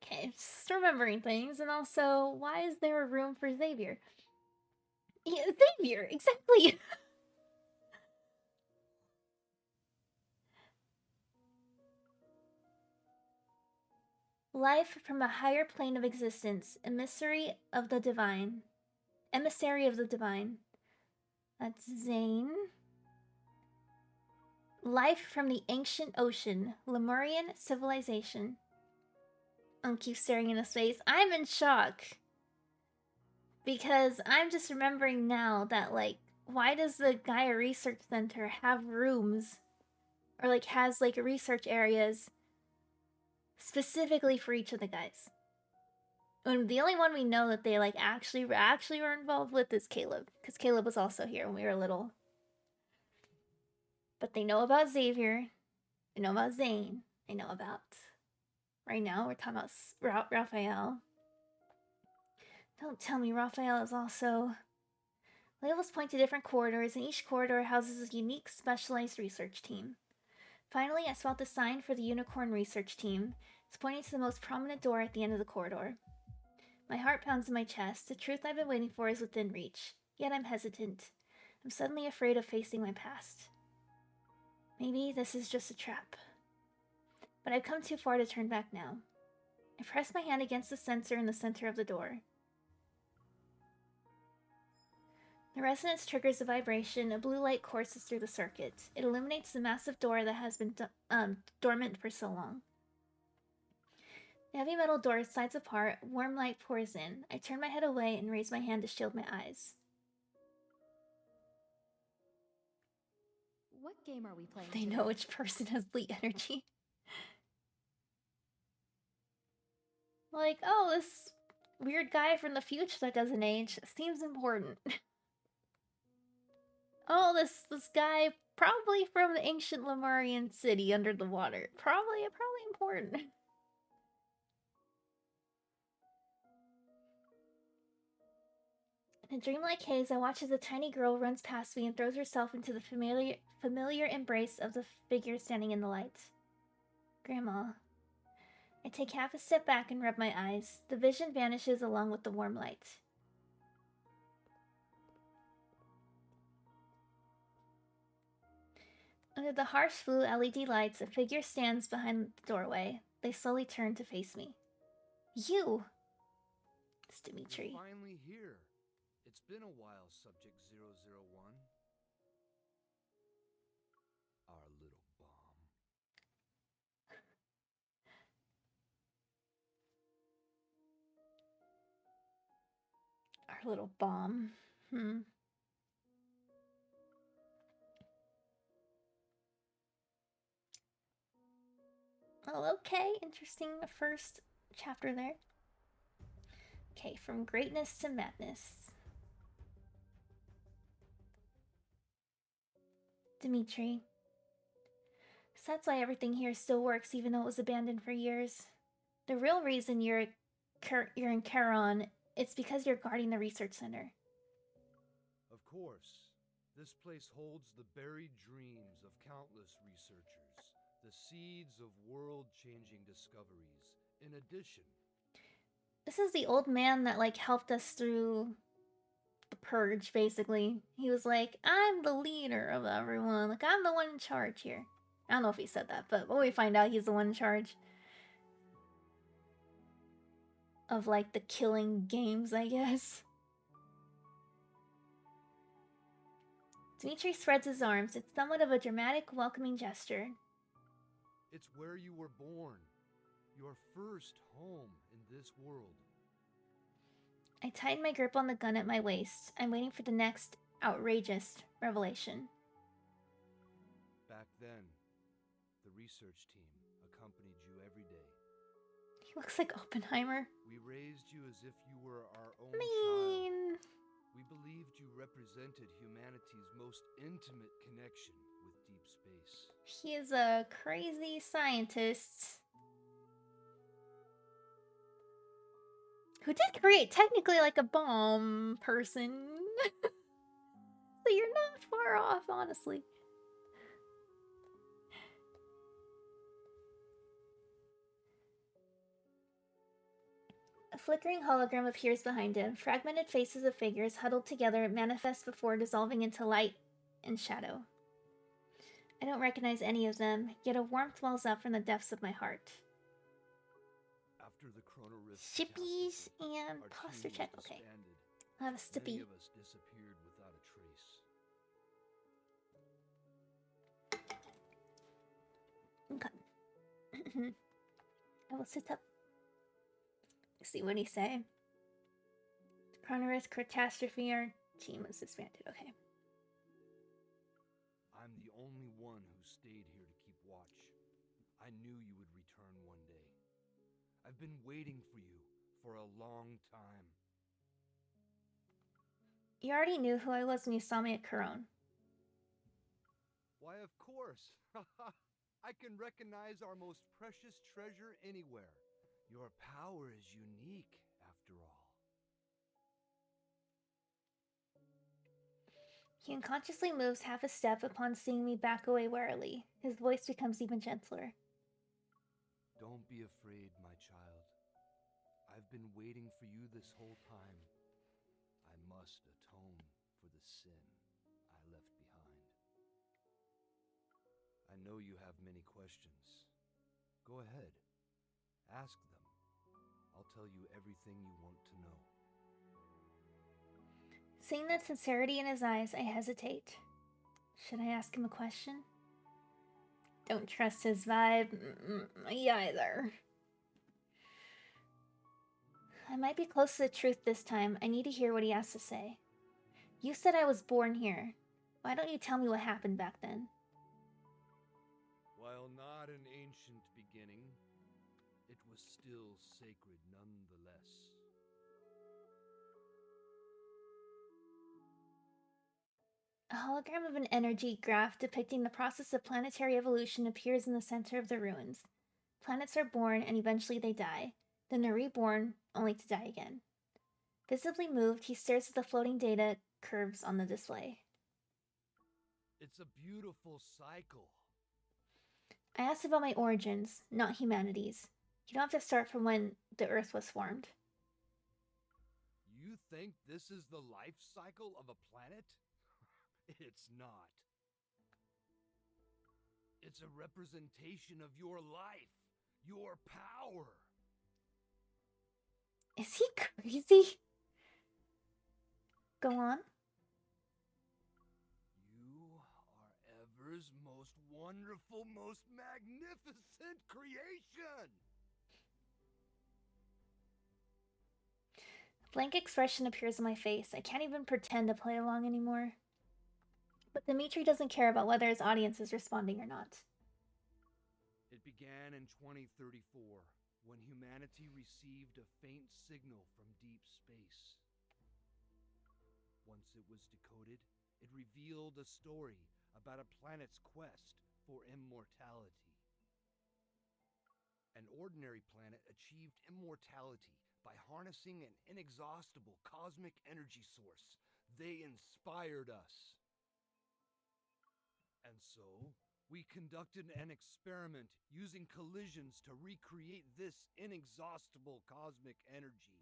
Okay, just remembering things, and also, why is there a room for Xavier? Yeah, Xavier, exactly! Life from a higher plane of existence, emissary of the divine. Emissary of the divine. That's Zane. Life from the ancient ocean, Lemurian civilization. I'll keep staring into space. I'm in shock. Because I'm just remembering now that, like, why does the Gaia Research Center have rooms? Or, like, has, like, research areas specifically for each of the guys? And the only one we know that they like actually were involved with is Caleb, because Caleb was also here when we were little. But they know about Xavier. They know about Zane. They know about. Right now, we're talking about Raphael. Don't tell me Raphael is also. Labels point to different corridors, and each corridor houses a unique, specialized research team. Finally, I spot the sign for the Unicorn Research Team. It's pointing to the most prominent door at the end of the corridor. My heart pounds in my chest. The truth I've been waiting for is within reach. Yet I'm hesitant. I'm suddenly afraid of facing my past. Maybe this is just a trap. But I've come too far to turn back now. I press my hand against the sensor in the center of the door. The resonance triggers a vibration. A blue light courses through the circuit. It illuminates the massive door that has been dormant for so long. The heavy metal door slides apart. Warm light pours in. I turn my head away and raise my hand to shield my eyes. What game are we playing? They know which person has Lee energy. Like, oh, this weird guy from the future that doesn't age seems important. Oh, this guy probably from the ancient Lemurian city under the water. Probably important. In a dreamlike haze, I watch as a tiny girl runs past me and throws herself into the familiar embrace of the figure standing in the light. Grandma. I take half a step back and rub my eyes. The vision vanishes along with the warm light. Under the harsh blue LED lights, a figure stands behind the doorway. They slowly turn to face me. You! It's Dimitri. You're finally here. It's been a while, Subject 001. Our little bomb. Our little bomb. Oh, okay. Interesting first chapter there. Okay, from greatness to madness. Dimitri. So that's why everything here still works, even though it was abandoned for years. The real reason you're in Charon, it's because you're guarding the research center. Of course. This place holds the buried dreams of countless researchers, the seeds of world-changing discoveries. In addition, this is the old man that like helped us through the purge, basically. He was like, I'm the leader of everyone. Like, I'm the one in charge here. I don't know if he said that, but when we find out he's the one in charge of like the killing games, I guess. Dimitri spreads his arms. It's somewhat of a dramatic, welcoming gesture. it's where you were born. Your first home in this world. I tighten my grip on the gun at my waist. I'm waiting for the next outrageous revelation. Back then, the research team accompanied you every day. He looks like Oppenheimer. We raised you as if you were our own Mean. child. We believed you represented humanity's most intimate connection with deep space. He is a crazy scientist who did create technically like a bomb person. So you're not far off, honestly. A flickering hologram appears behind him. Fragmented faces of figures huddled together manifest before dissolving into light and shadow. I don't recognize any of them, yet a warmth wells up from the depths of my heart. After the Chrono Rift Shippies catastrophe, and our posture team check. was Okay. disbanded. I'll have a Many stippy. of us disappeared without a trace. Okay. I will sit up. Let's see what he say. Chronorith catastrophe, our team was disbanded. Okay. I'm the only one who stayed here to keep watch. I knew you would return one day. I've been waiting for you for a long time. You already knew who I was when you saw me at Coron. Why, of course. I can recognize our most precious treasure anywhere. Your power is unique, after all. He unconsciously moves half a step upon seeing me back away warily. His voice becomes even gentler. Don't be afraid, my child. I've been waiting for you this whole time. I must atone for the sin I left behind. I know you have many questions. Go ahead. Ask them. I'll tell you everything you want to know. Seeing that sincerity in his eyes, I hesitate. Should I ask him a question? Don't trust his vibe. Me either. I might be close to the truth this time. I need to hear what he has to say. You said I was born here. Why don't you tell me what happened back then? While not an ancient beginning, it was still sacred nonetheless. A hologram of an energy graph depicting the process of planetary evolution appears in the center of the ruins. Planets are born and eventually they die. Then they're reborn, only to die again. Visibly moved, he stares at the floating data curves on the display. It's a beautiful cycle. I asked about my origins, not humanity's. You don't have to start from when the Earth was formed. You think this is the life cycle of a planet? It's not. It's a representation of your life, your power. Is he crazy? Go on. You are Ever's most wonderful, most magnificent creation. A blank expression appears on my face. I can't even pretend to play along anymore. But Dimitri doesn't care about whether his audience is responding or not. It began in 2034, when humanity received a faint signal from deep space. Once it was decoded, it revealed a story about a planet's quest for immortality. An ordinary planet achieved immortality by harnessing an inexhaustible cosmic energy source. They inspired us. And so, we conducted an experiment using collisions to recreate this inexhaustible cosmic energy.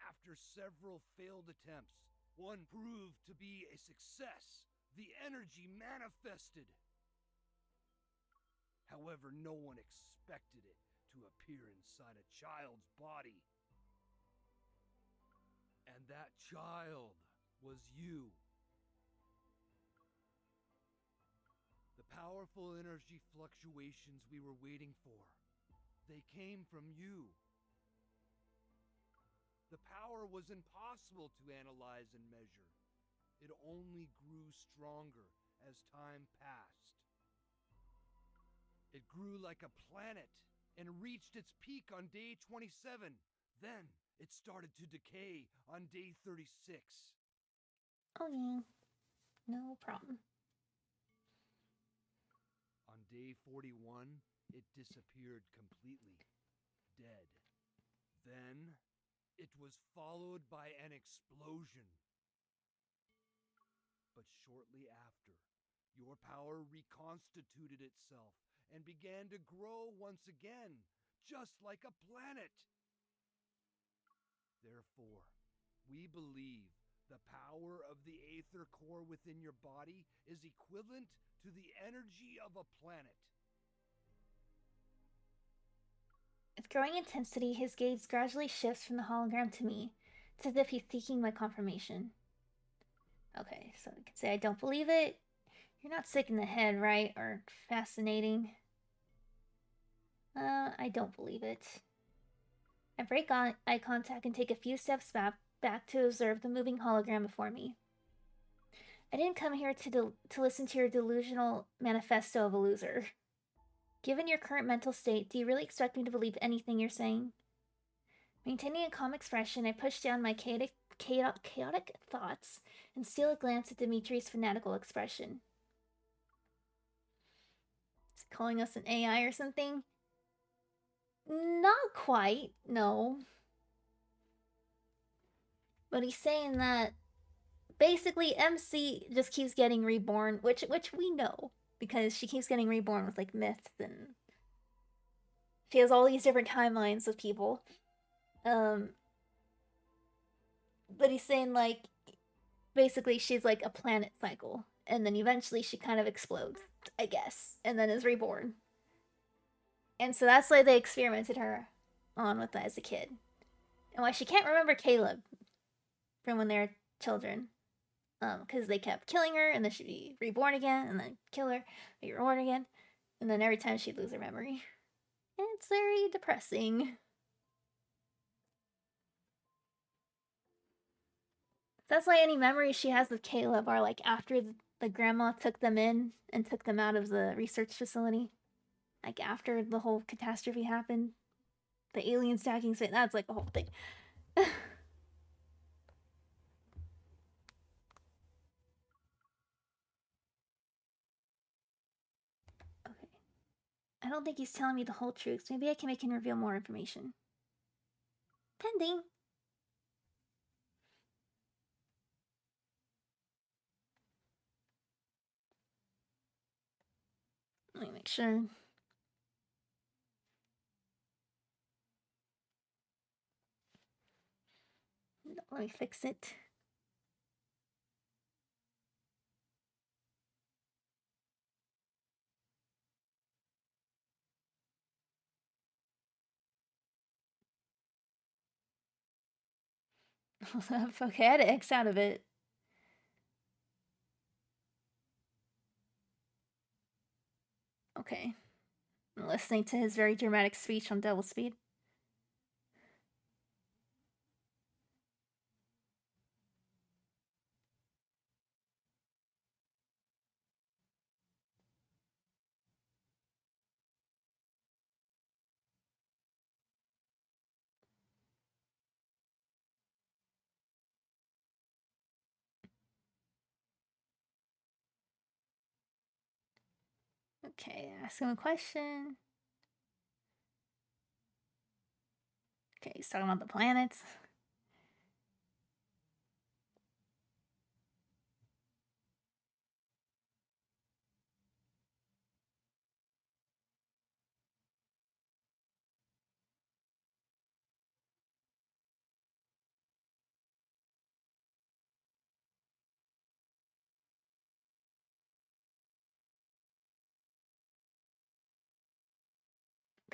After several failed attempts, one proved to be a success. The energy manifested. However, no one expected it to appear inside a child's body. And that child was you. The powerful energy fluctuations we were waiting for, they came from you. The power was impossible to analyze and measure. It only grew stronger as time passed. It grew like a planet and reached its peak on day 27. Then it started to decay on day 36. Okay, no problem. On day 41, it disappeared completely, dead. Then, it was followed by an explosion. But shortly after, your power reconstituted itself and began to grow once again, just like a planet. Therefore, we believe the power of the Aether core within your body is equivalent to the energy of a planet. With growing intensity, his gaze gradually shifts from the hologram to me. It's as if he's seeking my confirmation. Okay, so I can say I don't believe it. You're not sick in the head, right? Or fascinating. I don't believe it. I break eye contact and take a few steps back to observe the moving hologram before me. I didn't come here to listen to your delusional manifesto of a loser. Given your current mental state, do you really expect me to believe anything you're saying? Maintaining a calm expression, I push down my chaotic thoughts and steal a glance at Dimitri's fanatical expression. Is he calling us an AI or something? Not quite, no. But he's saying that basically MC just keeps getting reborn, which we know because she keeps getting reborn with like myths, and she has all these different timelines of people. But he's saying like basically she's like a planet cycle, and then eventually she kind of explodes, I guess, and then is reborn. And so that's why they experimented her on with that as a kid, and why she can't remember Caleb from when they were children. Because they kept killing her, and then she'd be reborn again, and then kill her, be reborn again, and then every time she'd lose her memory. And it's very depressing. That's why any memories she has with Caleb are like after the grandma took them in and took them out of the research facility. Like after the whole catastrophe happened. The alien stacking space, that's like a whole thing. Okay. I don't think he's telling me the whole truth. Maybe I can make him reveal more information. Pending. Let me make sure. Let me fix it. Okay, I had to X out of it. Okay. I'm listening to his very dramatic speech on double speed. Okay, ask him a question. Okay, he's talking about the planets.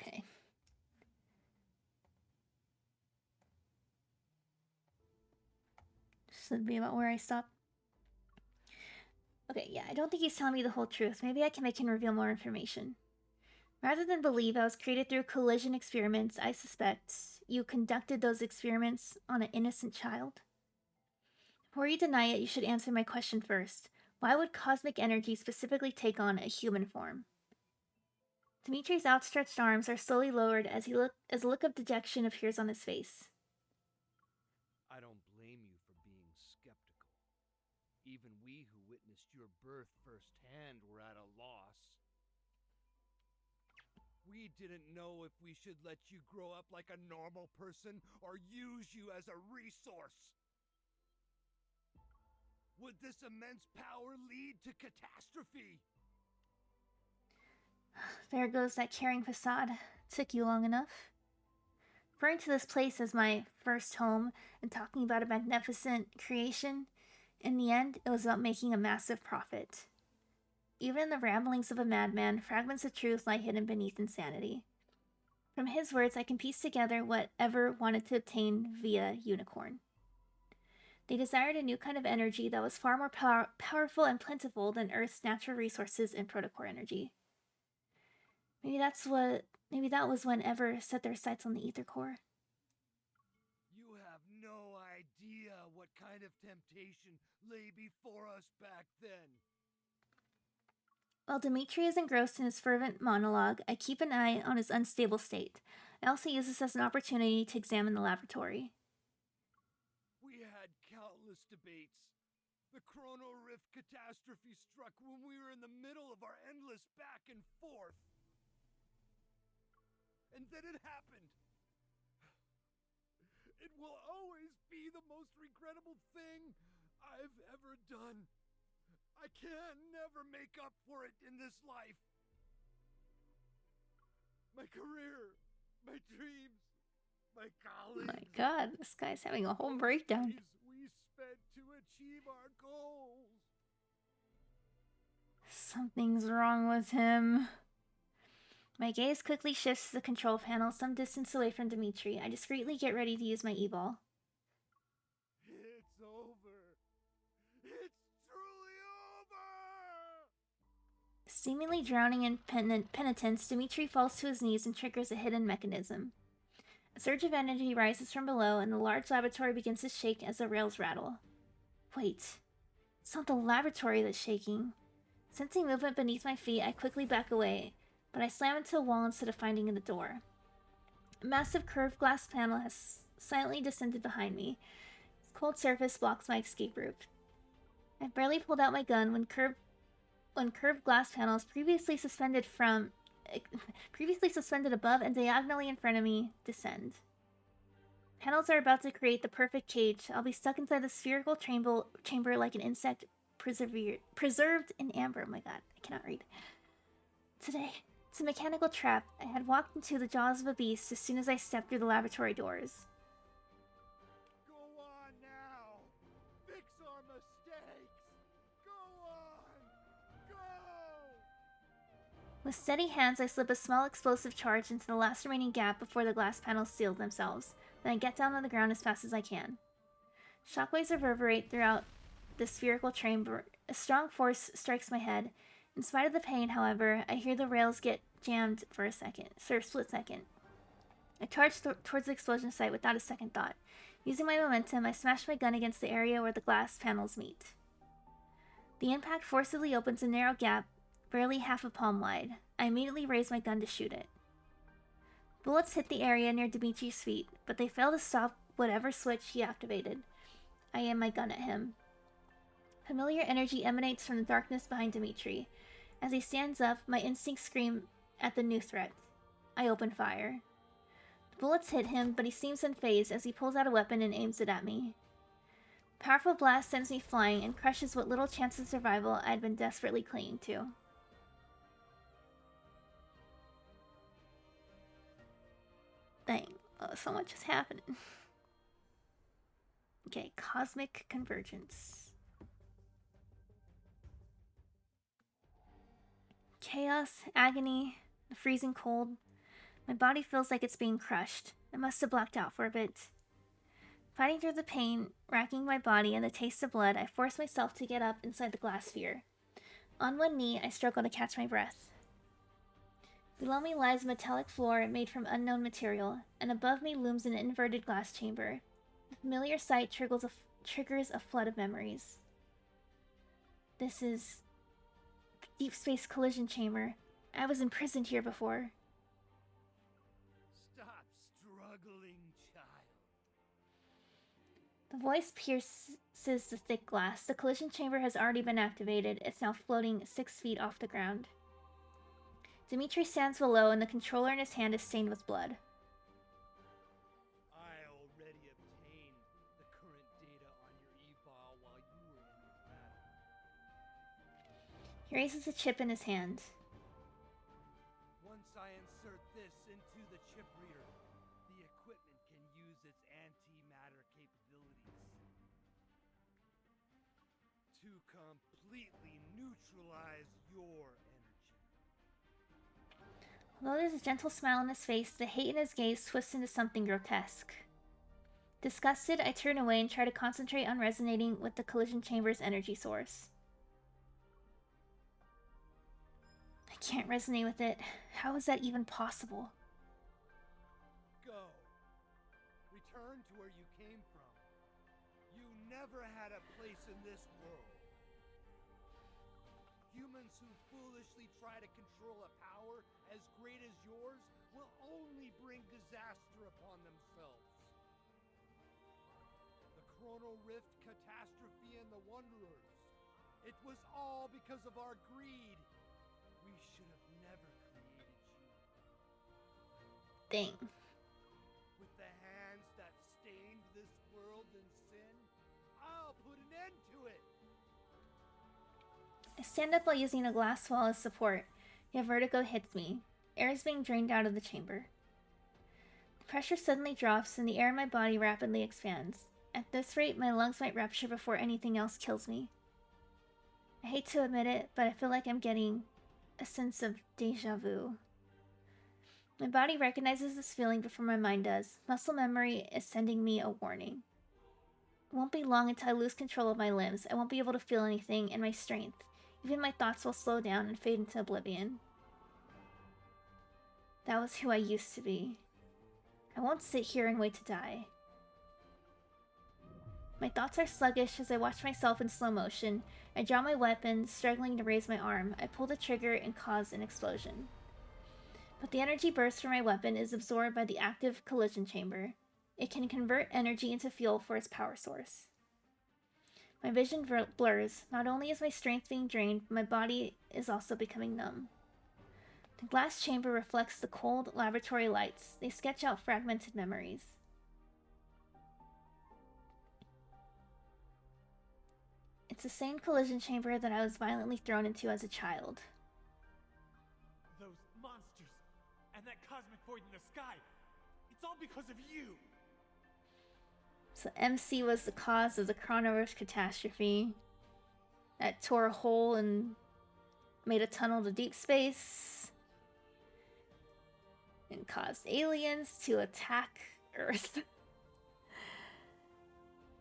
Okay. Should be about where I stopped. Okay, yeah, I don't think he's telling me the whole truth. Maybe I can make him reveal more information. Rather than believe I was created through collision experiments, I suspect you conducted those experiments on an innocent child. Before you deny it, you should answer my question first. Why would cosmic energy specifically take on a human form? Dimitri's outstretched arms are slowly lowered as a look of dejection appears on his face. I don't blame you for being skeptical. Even we who witnessed your birth firsthand were at a loss. We didn't know if we should let you grow up like a normal person or use you as a resource. Would this immense power lead to catastrophe? There goes that caring facade. Took you long enough. Referring to this place as my first home and talking about a magnificent creation, in the end, it was about making a massive profit. Even in the ramblings of a madman, fragments of truth lie hidden beneath insanity. From his words, I can piece together whatever wanted to obtain via Unicorn. They desired a new kind of energy that was far more powerful and plentiful than Earth's natural resources and protocore energy. Maybe that was when Ever set their sights on the Ether Core. You have no idea what kind of temptation lay before us back then. While Dimitri is engrossed in his fervent monologue, I keep an eye on his unstable state. I also use this as an opportunity to examine the laboratory. We had countless debates. The Chrono Rift catastrophe struck when we were in the middle of our endless back and forth. And then it happened. It will always be the most regrettable thing I've ever done. I can never make up for it in this life. My career, my dreams, my colleagues. My god, this guy's having a whole breakdown. We spent to achieve our goals. Something's wrong with him. My gaze quickly shifts to the control panel some distance away from Dimitri. I discreetly get ready to use my e-ball. It's over. It's truly over! Seemingly drowning in penitence, Dimitri falls to his knees and triggers a hidden mechanism. A surge of energy rises from below, and the large laboratory begins to shake as the rails rattle. Wait, it's not the laboratory that's shaking. Sensing movement beneath my feet, I quickly back away, but I slam into a wall instead of finding the door. A massive curved glass panel has silently descended behind me. Its cold surface blocks my escape route. I barely pulled out my gun when curved glass panels previously suspended above and diagonally in front of me descend. Panels are about to create the perfect cage. I'll be stuck inside the spherical chamber like an insect preserved in amber. Oh my god, I cannot read. Today, it's a mechanical trap. I had walked into the jaws of a beast as soon as I stepped through the laboratory doors. Go on now! Fix our mistakes! Go on! Go! With steady hands, I slip a small explosive charge into the last remaining gap before the glass panels seal themselves. Then I get down on the ground as fast as I can. Shockwaves reverberate throughout the spherical chamber. A strong force strikes my head. In spite of the pain, however, I hear the rails get jammed for a split second. I charge towards the explosion site without a second thought. Using my momentum, I smash my gun against the area where the glass panels meet. The impact forcibly opens a narrow gap, barely half a palm wide. I immediately raise my gun to shoot it. Bullets hit the area near Dimitri's feet, but they fail to stop whatever switch he activated. I aim my gun at him. Familiar energy emanates from the darkness behind Dimitri. As he stands up, my instincts scream at the new threat. I open fire. The bullets hit him, but he seems unfazed as he pulls out a weapon and aims it at me. A powerful blast sends me flying and crushes what little chance of survival I had been desperately clinging to. Dang, so much is happening. Okay, cosmic convergence. Chaos, agony, the freezing cold. My body feels like it's being crushed. I must have blacked out for a bit. Fighting through the pain, racking my body and the taste of blood, I force myself to get up inside the glass sphere. On one knee, I struggle to catch my breath. Below me lies a metallic floor made from unknown material, and above me looms an inverted glass chamber. The familiar sight triggers a flood of memories. This is the Deepspace collision chamber. I was imprisoned here before. Stop struggling, child. The voice pierces the thick glass. The collision chamber has already been activated. It's now floating 6 feet off the ground. Dimitri stands below, and the controller in his hand is stained with blood. I already obtained the current data on your eval while you were in the battle. He raises a chip in his hand. Once I insert this into the chip reader, the equipment can use its antimatter capabilities to completely neutralize your energy. Although there's a gentle smile on his face, the hate in his gaze twists into something grotesque. Disgusted, I turn away and try to concentrate on resonating with the collision chamber's energy source. I can't resonate with it. How is that even possible? Go. Return to where you came from. You never had a place in this world. Humans who foolishly try to control a power as great as yours will only bring disaster upon themselves. The Chrono Rift catastrophe and the Wanderers. It was all because of our greed. We should have never created you. Dang. With the hands that stained this world in sin, I'll put an end to it. I stand up while using a glass wall as support, yet vertigo hits me. Air is being drained out of the chamber. The pressure suddenly drops and the air in my body rapidly expands. At this rate, my lungs might rupture before anything else kills me. I hate to admit it, but I feel like I'm getting a sense of deja vu. My body recognizes this feeling before my mind does. Muscle memory is sending me a warning. It won't be long until I lose control of my limbs. I won't be able to feel anything, and my strength. Even my thoughts will slow down and fade into oblivion. That was who I used to be. I won't sit here and wait to die. My thoughts are sluggish as I watch myself in slow motion. I draw my weapon, struggling to raise my arm. I pull the trigger and cause an explosion. But the energy burst from my weapon is absorbed by the active collision chamber. It can convert energy into fuel for its power source. My vision blurs. Not only is my strength being drained, but my body is also becoming numb. The glass chamber reflects the cold laboratory lights. They sketch out fragmented memories. It's the same collision chamber that I was violently thrown into as a child. Those monsters and that cosmic void in the sky. It's all because of you. So MC was the cause of the Chrono Rift catastrophe that tore a hole and made a tunnel to Deepspace and caused aliens to attack Earth.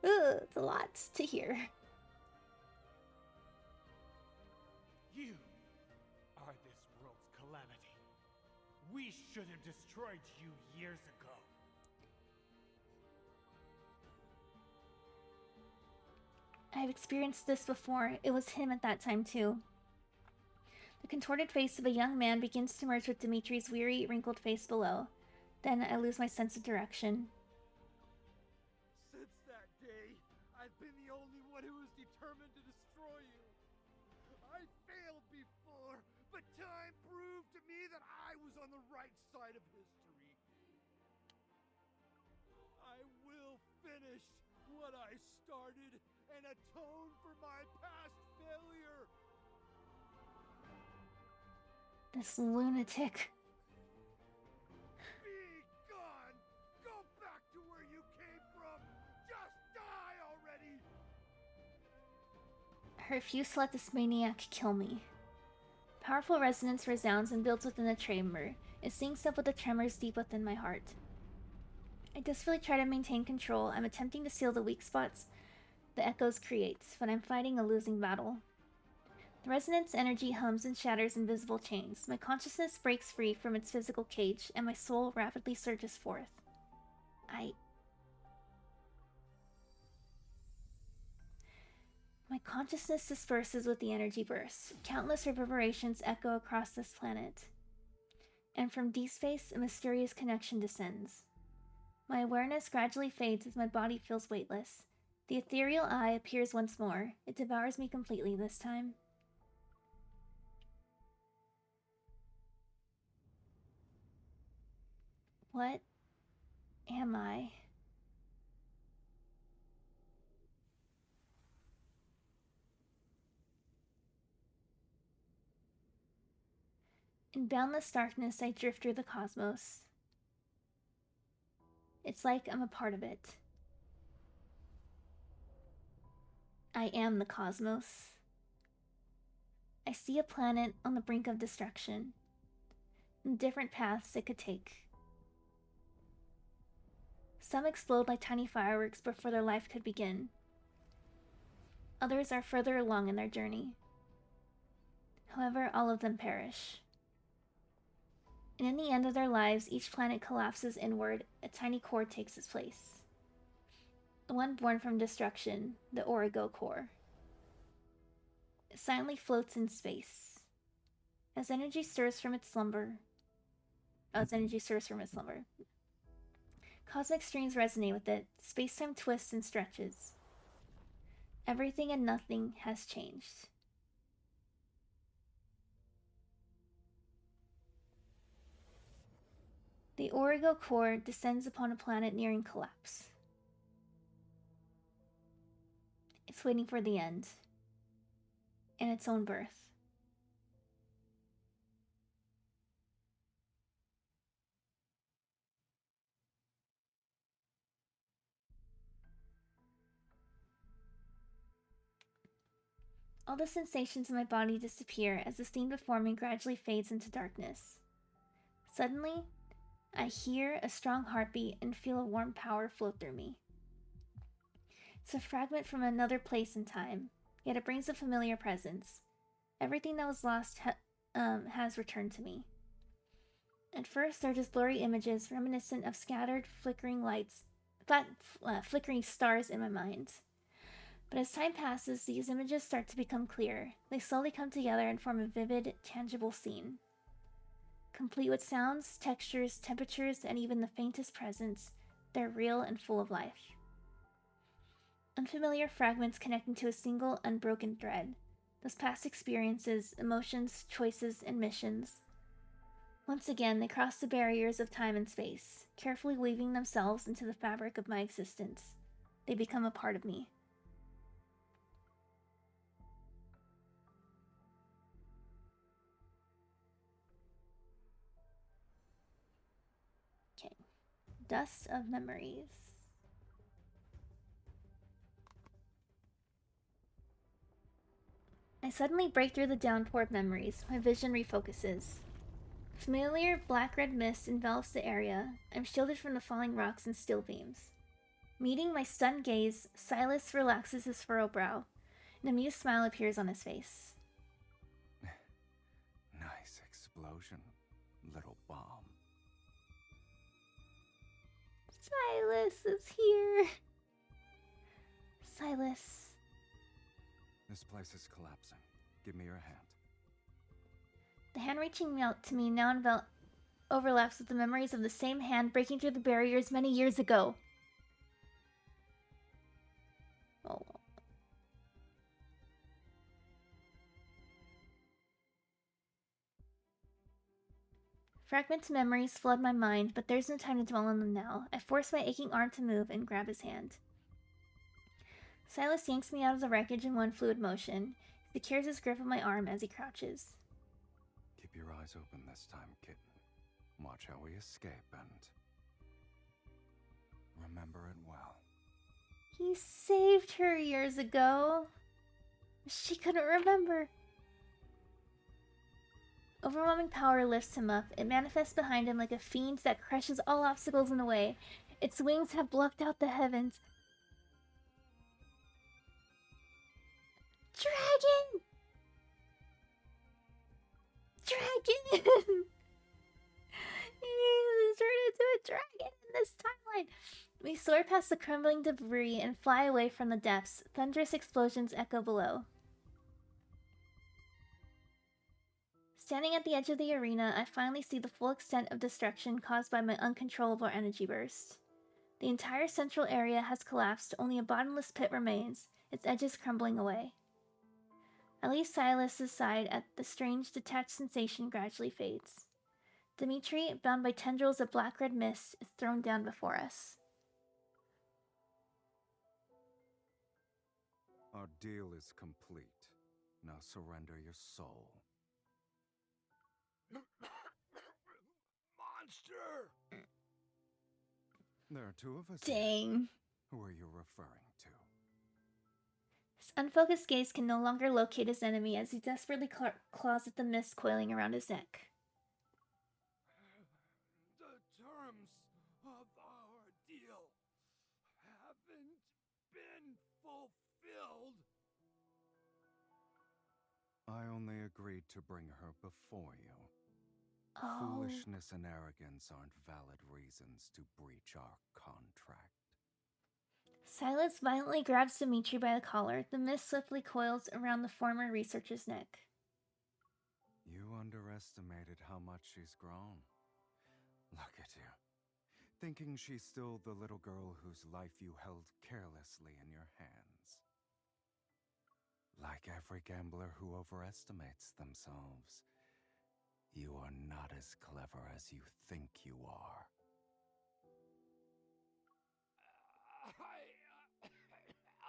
Ugh, it's a lot to hear. You are this world's calamity. We should have destroyed you years ago. I've experienced this before. It was him at that time too. The contorted face of a young man begins to merge with Dimitri's weary, wrinkled face below. Then I lose my sense of direction. Since that day, I've been the only one who is determined to destroy you. I failed before, but time proved to me that I was on the right side of history. I will finish what I started and atone for my past failure. This lunatic. Be gone! Go back to where you came from! Just die already! I refuse to let this maniac kill me. Powerful resonance resounds and builds within the chamber. It syncs up with the tremors deep within my heart. I desperately try to maintain control. I'm attempting to seal the weak spots the echoes create, but I'm fighting a losing battle. The resonance energy hums and shatters invisible chains. My consciousness breaks free from its physical cage, and my soul rapidly surges forth. My consciousness disperses with the energy burst. Countless reverberations echo across this planet. And from Deepspace, a mysterious connection descends. My awareness gradually fades as my body feels weightless. The ethereal eye appears once more. It devours me completely this time. What am I? In boundless darkness, I drift through the cosmos. It's like I'm a part of it. I am the cosmos. I see a planet on the brink of destruction, and different paths it could take. Some explode like tiny fireworks before their life could begin. Others are further along in their journey. However, all of them perish. And in the end of their lives, each planet collapses inward. A tiny core takes its place. The one born from destruction, the Origo core. silently floats in space. As energy stirs from its slumber. Cosmic streams resonate with it. Space-time twists and stretches. Everything and nothing has changed. The Origo core descends upon a planet nearing collapse. It's waiting for the end. And its own birth. All the sensations in my body disappear as the scene before me gradually fades into darkness. Suddenly, I hear a strong heartbeat and feel a warm power flow through me. It's a fragment from another place and time, yet it brings a familiar presence. Everything that was lost has returned to me. At first, they're just blurry images reminiscent of scattered, flickering lights, flickering stars in my mind. But as time passes, these images start to become clear. They slowly come together and form a vivid, tangible scene. Complete with sounds, textures, temperatures, and even the faintest presence, they're real and full of life. Unfamiliar fragments connecting to a single, unbroken thread. Those past experiences, emotions, choices, and missions. Once again, they cross the barriers of time and space, carefully weaving themselves into the fabric of my existence. They become a part of me. Okay. Dust of memories. I suddenly break through the downpour of memories. My vision refocuses. Familiar black-red mist envelops the area. I'm shielded from the falling rocks and steel beams. Meeting my stunned gaze, Silas relaxes his furrowed brow. An amused smile appears on his face. Nice explosion, little bomb. Silas is here. Silas. This place is collapsing. Give me your hand. The hand reaching out to me now overlaps with the memories of the same hand breaking through the barriers many years ago. Oh. Fragmented memories flood my mind, but there's no time to dwell on them now. I force my aching arm to move and grab his hand. Silas yanks me out of the wreckage in one fluid motion. He secures his grip on my arm as he crouches. Keep your eyes open this time, kitten. Watch how we escape and remember it well. He saved her years ago. She couldn't remember. Overwhelming power lifts him up. It manifests behind him like a fiend that crushes all obstacles in the way. Its wings have blocked out the heavens. Dragon! Dragon! He turned into a dragon in this timeline. We soar past the crumbling debris and fly away from the depths. Thunderous explosions echo below. Standing at the edge of the arena, I finally see the full extent of destruction caused by my uncontrollable energy burst. The entire central area has collapsed, only a bottomless pit remains, its edges crumbling away. I leave Silas's side as the strange, detached sensation gradually fades. Dimitri, bound by tendrils of black-red mist, is thrown down before us. Our deal is complete. Now surrender your soul. Monster! There are two of us. Here. Dang. Who are you referring to? His unfocused gaze can no longer locate his enemy as he desperately claws at the mist coiling around his neck. The terms of our deal haven't been fulfilled. I only agreed to bring her before you. Oh. Foolishness and arrogance aren't valid reasons to breach our contract. Silas violently grabs Dimitri by the collar. The mist swiftly coils around the former researcher's neck. You underestimated how much she's grown. Look at you. Thinking she's still the little girl whose life you held carelessly in your hands. Like every gambler who overestimates themselves, you are not as clever as you think you are.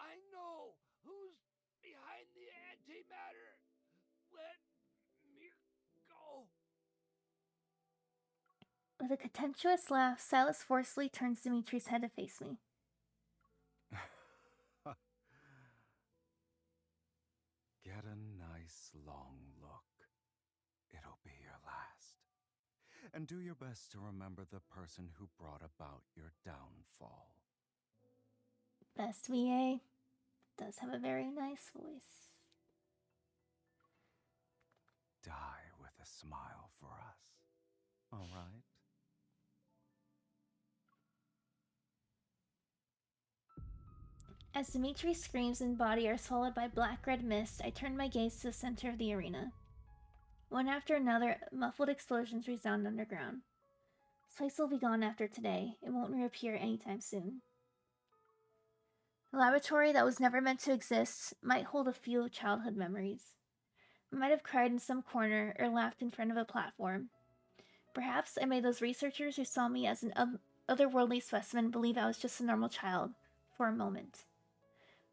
I know who's behind the antimatter. Let me go. With a contemptuous laugh, Silas forcefully turns Dimitri's head to face me. Get a nice long look. It'll be your last. And do your best to remember the person who brought about your downfall. Best VA. Does have a very nice voice. Die with a smile for us. All right? As Dimitri's screams and body are swallowed by black-red mist, I turn my gaze to the center of the arena. One after another, muffled explosions resound underground. This place will be gone after today. It won't reappear anytime soon. The laboratory that was never meant to exist might hold a few childhood memories. I might have cried in some corner or laughed in front of a platform. Perhaps I made those researchers who saw me as an otherworldly specimen believe I was just a normal child for a moment.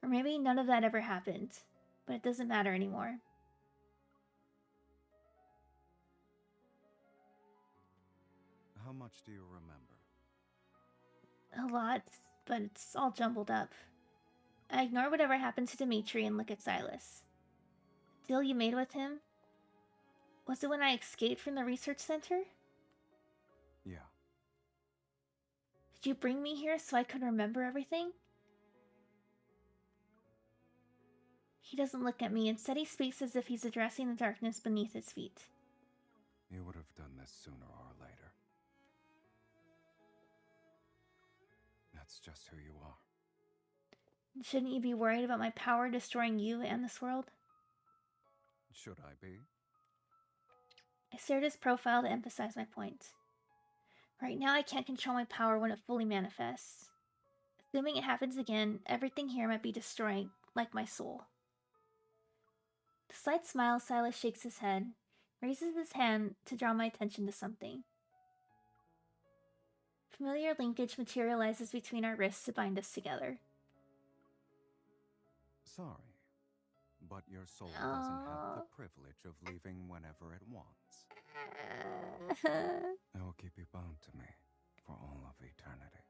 Or maybe none of that ever happened, but it doesn't matter anymore. How much do you remember? A lot, but it's all jumbled up. I ignore whatever happened to Dimitri and look at Silas. The deal you made with him? Was it when I escaped from the research center? Yeah. Did you bring me here so I could remember everything? He doesn't look at me. Instead, he speaks as if he's addressing the darkness beneath his feet. You would have done this sooner or later. That's just who you are. Shouldn't you be worried about my power destroying you and this world? Should I be? I stared at his profile to emphasize my point. Right now, I can't control my power when it fully manifests. Assuming it happens again, everything here might be destroyed, like my soul. With a slight smile, Silas shakes his head, raises his hand to draw my attention to something. Familiar linkage materializes between our wrists to bind us together. Sorry, but your soul doesn't have the privilege of leaving whenever it wants. I will keep you bound to me for all of eternity.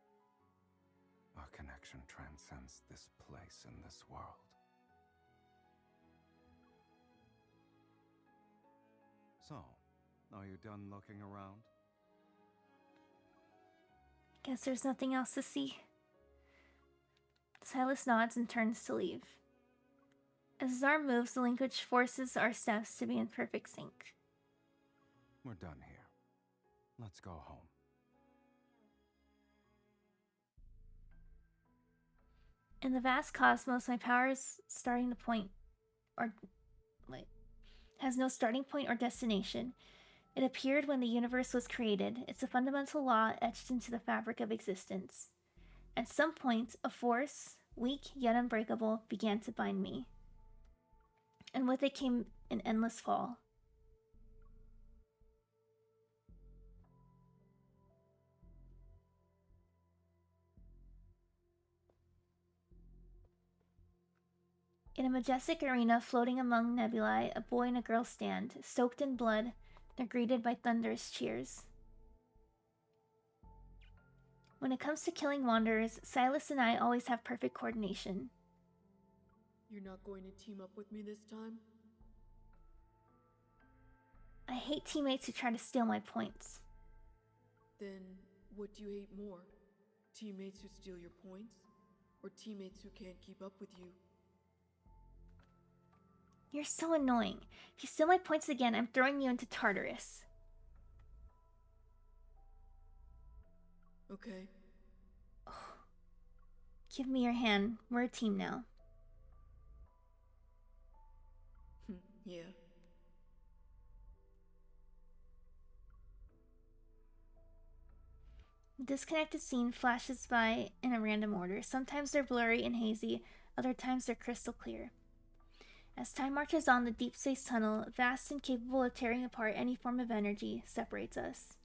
Our connection transcends this place and this world. So, are you done looking around? Guess there's nothing else to see. Silas nods and turns to leave. As his arm moves, the linkage forces our steps to be in perfect sync. We're done here. Let's go home. In the vast cosmos, my power is starting to point, has no starting point or destination. It appeared when the universe was created. It's a fundamental law etched into the fabric of existence. At some point, a force, weak yet unbreakable, began to bind me. And with it came an endless fall. In a majestic arena floating among nebulae, a boy and a girl stand, soaked in blood. They're greeted by thunderous cheers. When it comes to killing wanderers, Silas and I always have perfect coordination. You're not going to team up with me this time? I hate teammates who try to steal my points. Then, what do you hate more? Teammates who steal your points? Or teammates who can't keep up with you? You're so annoying. If you steal my points again, I'm throwing you into Tartarus. Okay. Give me your hand. We're a team now. Yeah. The disconnected scene flashes by in a random order. Sometimes they're blurry and hazy, other times they're crystal clear. As time marches on, the Deepspace tunnel, vast and capable of tearing apart any form of energy, separates us.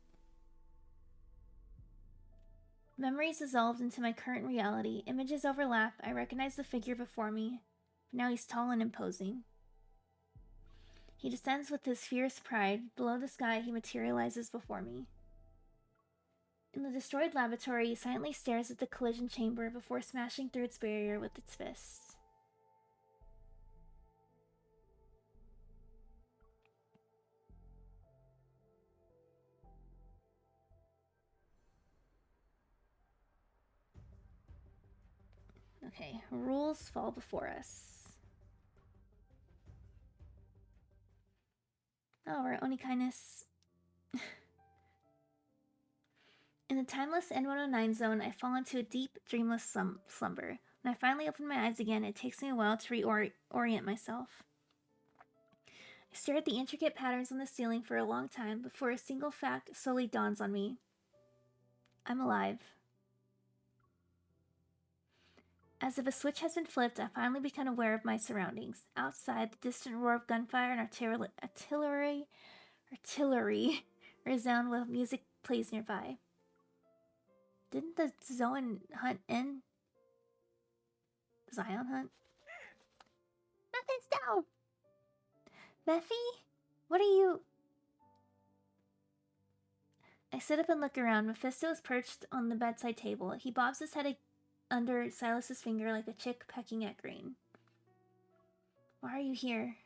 Memories dissolved into my current reality. Images overlap. I recognize the figure before me. Now he's tall and imposing. He descends with his fierce pride. Below the sky, he materializes before me. In the destroyed laboratory, he silently stares at the collision chamber before smashing through its barrier with its fists. Okay, rules fall before us. Oh, we're only kindness. In the timeless N109 zone, I fall into a deep, dreamless slumber. When I finally open my eyes again, it takes me a while to reorient myself. I stare at the intricate patterns on the ceiling for a long time before a single fact slowly dawns on me. I'm alive. As if a switch has been flipped, I finally become aware of my surroundings. Outside, the distant roar of gunfire and artillery resound while music plays nearby. Didn't the Zion hunt end? Zion hunt? Nothing's down! Mephi? What are you... I sit up and look around. Mephisto is perched on the bedside table. He bobs his head under Silas's finger like a chick pecking at grain. Why are you here?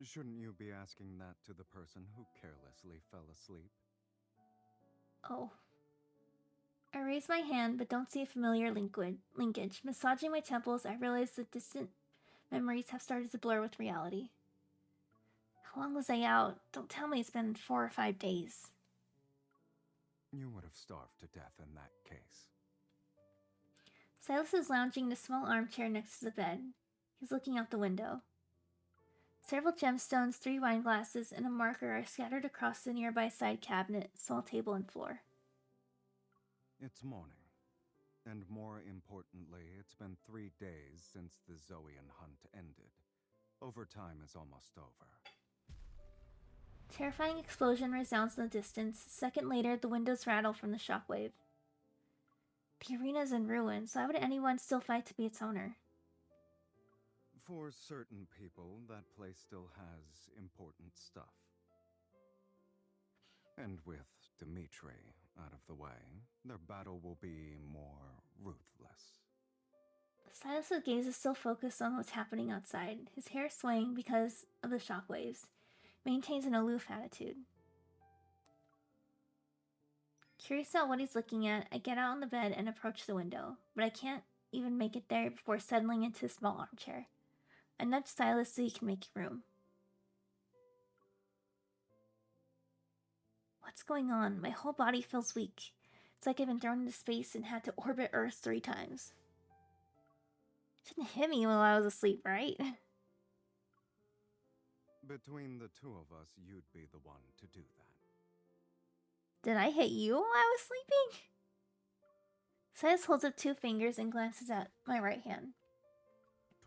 Shouldn't you be asking that to the person who carelessly fell asleep? Oh. I raise my hand, but don't see a familiar linkage. Massaging my temples, I realize that distant memories have started to blur with reality. How long was I out? Don't tell me it's been 4 or 5 days. You would have starved to death in that case. Silas is lounging in a small armchair next to the bed. He's looking out the window. Several gemstones, 3 wine glasses, and a marker are scattered across the nearby side cabinet, small table, and floor. It's morning. And more importantly, it's been 3 days since the Zoian hunt ended. Overtime is almost over. Terrifying explosion resounds in the distance. A second later, the windows rattle from the shockwave. The arena's in ruins. Why would anyone still fight to be its owner? For certain people, that place still has important stuff. And with Dimitri out of the way, their battle will be more ruthless. Silas's gaze is still focused on what's happening outside. His hair swaying because of the shockwaves. Maintains an aloof attitude. Curious about what he's looking at, I get out on the bed and approach the window, but I can't even make it there before settling into a small armchair. I nudge Silas so he can make room. What's going on? My whole body feels weak. It's like I've been thrown into space and had to orbit Earth 3 times. Shouldn't hit me while I was asleep, right? Between the two of us, you'd be the one to do that. Did I hit you while I was sleeping? Silas holds up 2 fingers and glances at my right hand.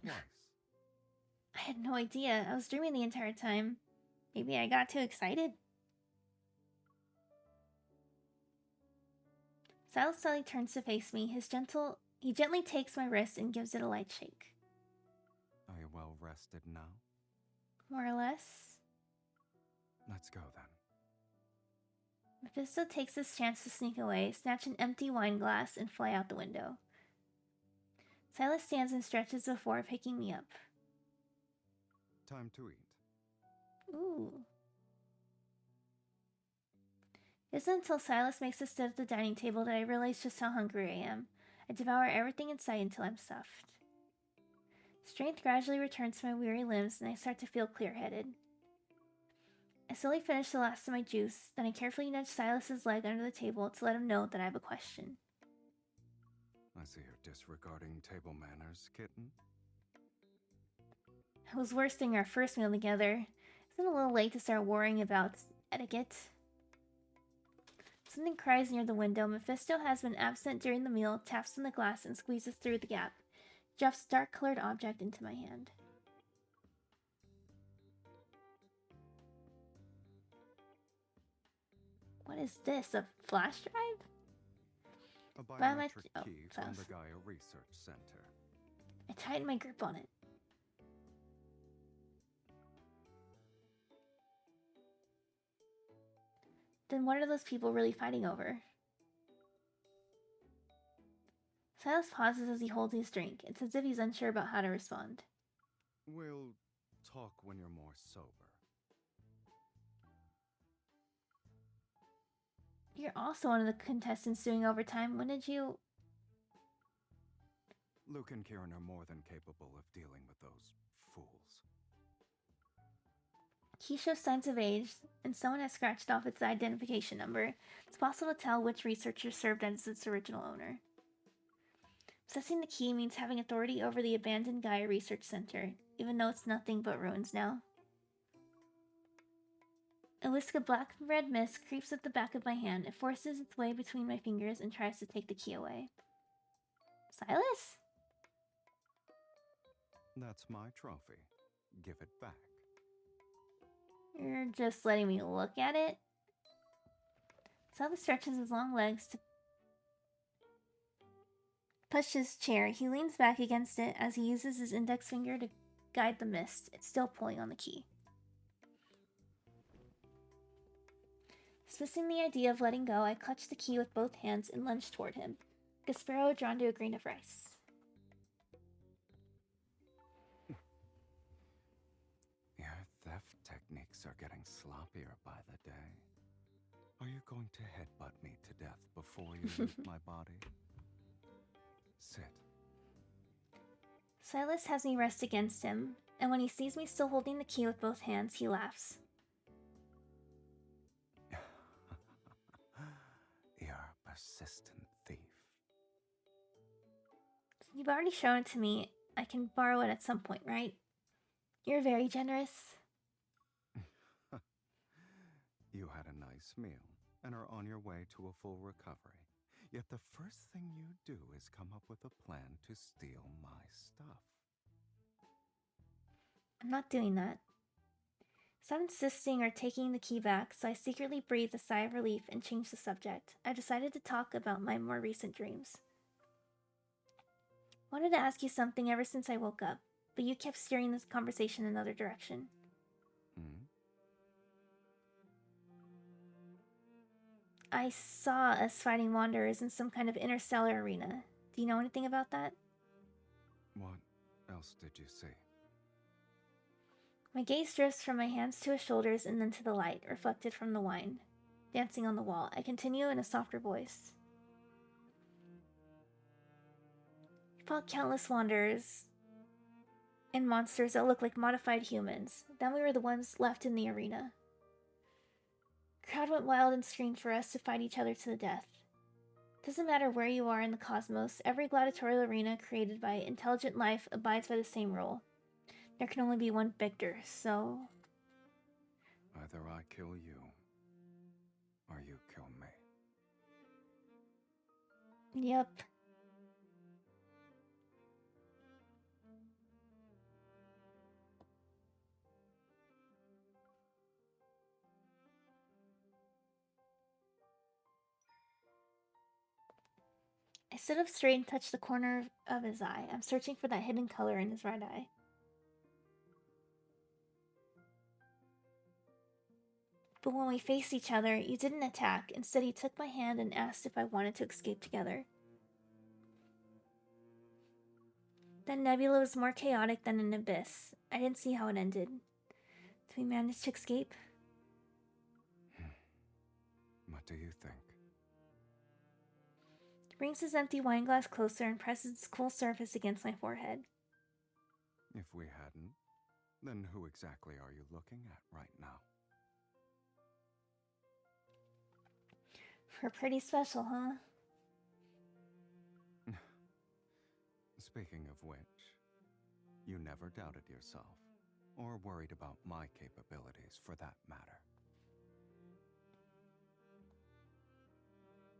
Twice. I had no idea. I was dreaming the entire time. Maybe I got too excited. Silas suddenly turns to face me. He gently takes my wrist and gives it a light shake. Are you well rested now? More or less. Let's go then. Mephisto takes this chance to sneak away, snatch an empty wine glass, and fly out the window. Silas stands and stretches before picking me up. Time to eat. Ooh. It isn't until Silas makes a sit at the dining table that I realize just how hungry I am. I devour everything in sight until I'm stuffed. Strength gradually returns to my weary limbs, and I start to feel clear-headed. I slowly finish the last of my juice, then I carefully nudge Silas's leg under the table to let him know that I have a question. I see you're disregarding table manners, kitten. It was worse during our first meal together. Isn't it a little late to start worrying about etiquette? Something cries near the window. Mephisto has been absent during the meal, taps on the glass, and squeezes through the gap. Drops a dark-colored object into my hand. What is this? A flash drive? A Why am I- biometric oh, key from the files. Gaia Research Center. I tighten my grip on it. Then what are those people really fighting over? Silas pauses as he holds his drink. It's as if he's unsure about how to respond. We'll talk when you're more sober. You're also one of the contestants doing overtime. When did you... Luke and Kieran are more than capable of dealing with those fools. Key shows signs of age, and someone has scratched off its identification number. It's possible to tell which researcher served as its original owner. Possessing the key means having authority over the abandoned Gaia Research Center, even though it's nothing but ruins now. A whisk of black-red mist creeps up the back of my hand. It forces its way between my fingers and tries to take the key away. Silas? That's my trophy. Give it back. You're just letting me look at it? Silas stretches his long legs to push his chair. He leans back against it as he uses his index finger to guide the mist. It's still pulling on the key. Dismissing the idea of letting go, I clutch the key with both hands and lunge toward him, like a sparrow drawn to a grain of rice. Your theft techniques are getting sloppier by the day. Are you going to headbutt me to death before you leave my body? Sit. Silas has me rest against him, and when he sees me still holding the key with both hands, he laughs. You're a persistent thief. You've already shown it to me. I can borrow it at some point, right? You're very generous. You had a nice meal and are on your way to a full recovery. Yet the first thing you do is come up with a plan to steal my stuff. I'm not doing that. Stop insisting or taking the key back, so I secretly breathe a sigh of relief and change the subject. I decided to talk about my more recent dreams. I wanted to ask you something ever since I woke up, but you kept steering this conversation in another direction. I saw us fighting wanderers in some kind of interstellar arena. Do you know anything about that? What else did you see? My gaze drifts from my hands to his shoulders and then to the light, reflected from the wine, dancing on the wall. I continue in a softer voice. We fought countless wanderers and monsters that looked like modified humans. Then we were the ones left in the arena. The crowd went wild and screamed for us to fight each other to the death. Doesn't matter where you are in the cosmos, every gladiatorial arena created by intelligent life abides by the same rule. There can only be one victor, so... Either I kill you, or you kill me. Yep. I sit up straight and touch the corner of his eye. I'm searching for that hidden color in his right eye. But when we faced each other, you didn't attack. Instead, you took my hand and asked if I wanted to escape together. That nebula was more chaotic than an abyss. I didn't see how it ended. Did we manage to escape? What do you think? He brings his empty wine glass closer and presses its cool surface against my forehead. If we hadn't, then who exactly are you looking at right now? We're pretty special, huh? Speaking of which, you never doubted yourself, or worried about my capabilities for that matter.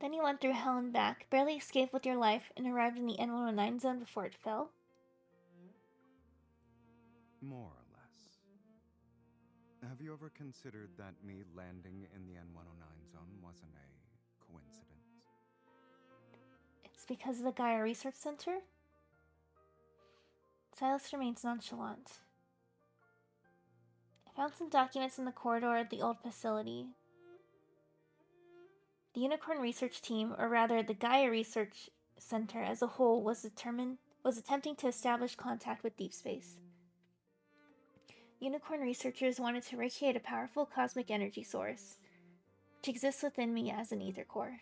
Then you went through hell and back, barely escaped with your life, and arrived in the N109 zone before it fell? More or less. Have you ever considered that me landing in the N109 zone wasn't a coincidence? It's because of the Gaia Research Center? Silas remains nonchalant. I found some documents in the corridor at the old facility. The Unicorn Research Team, or rather the Gaia Research Center as a whole, was attempting to establish contact with Deepspace. Unicorn researchers wanted to recreate a powerful cosmic energy source, which exists within me as an ether core.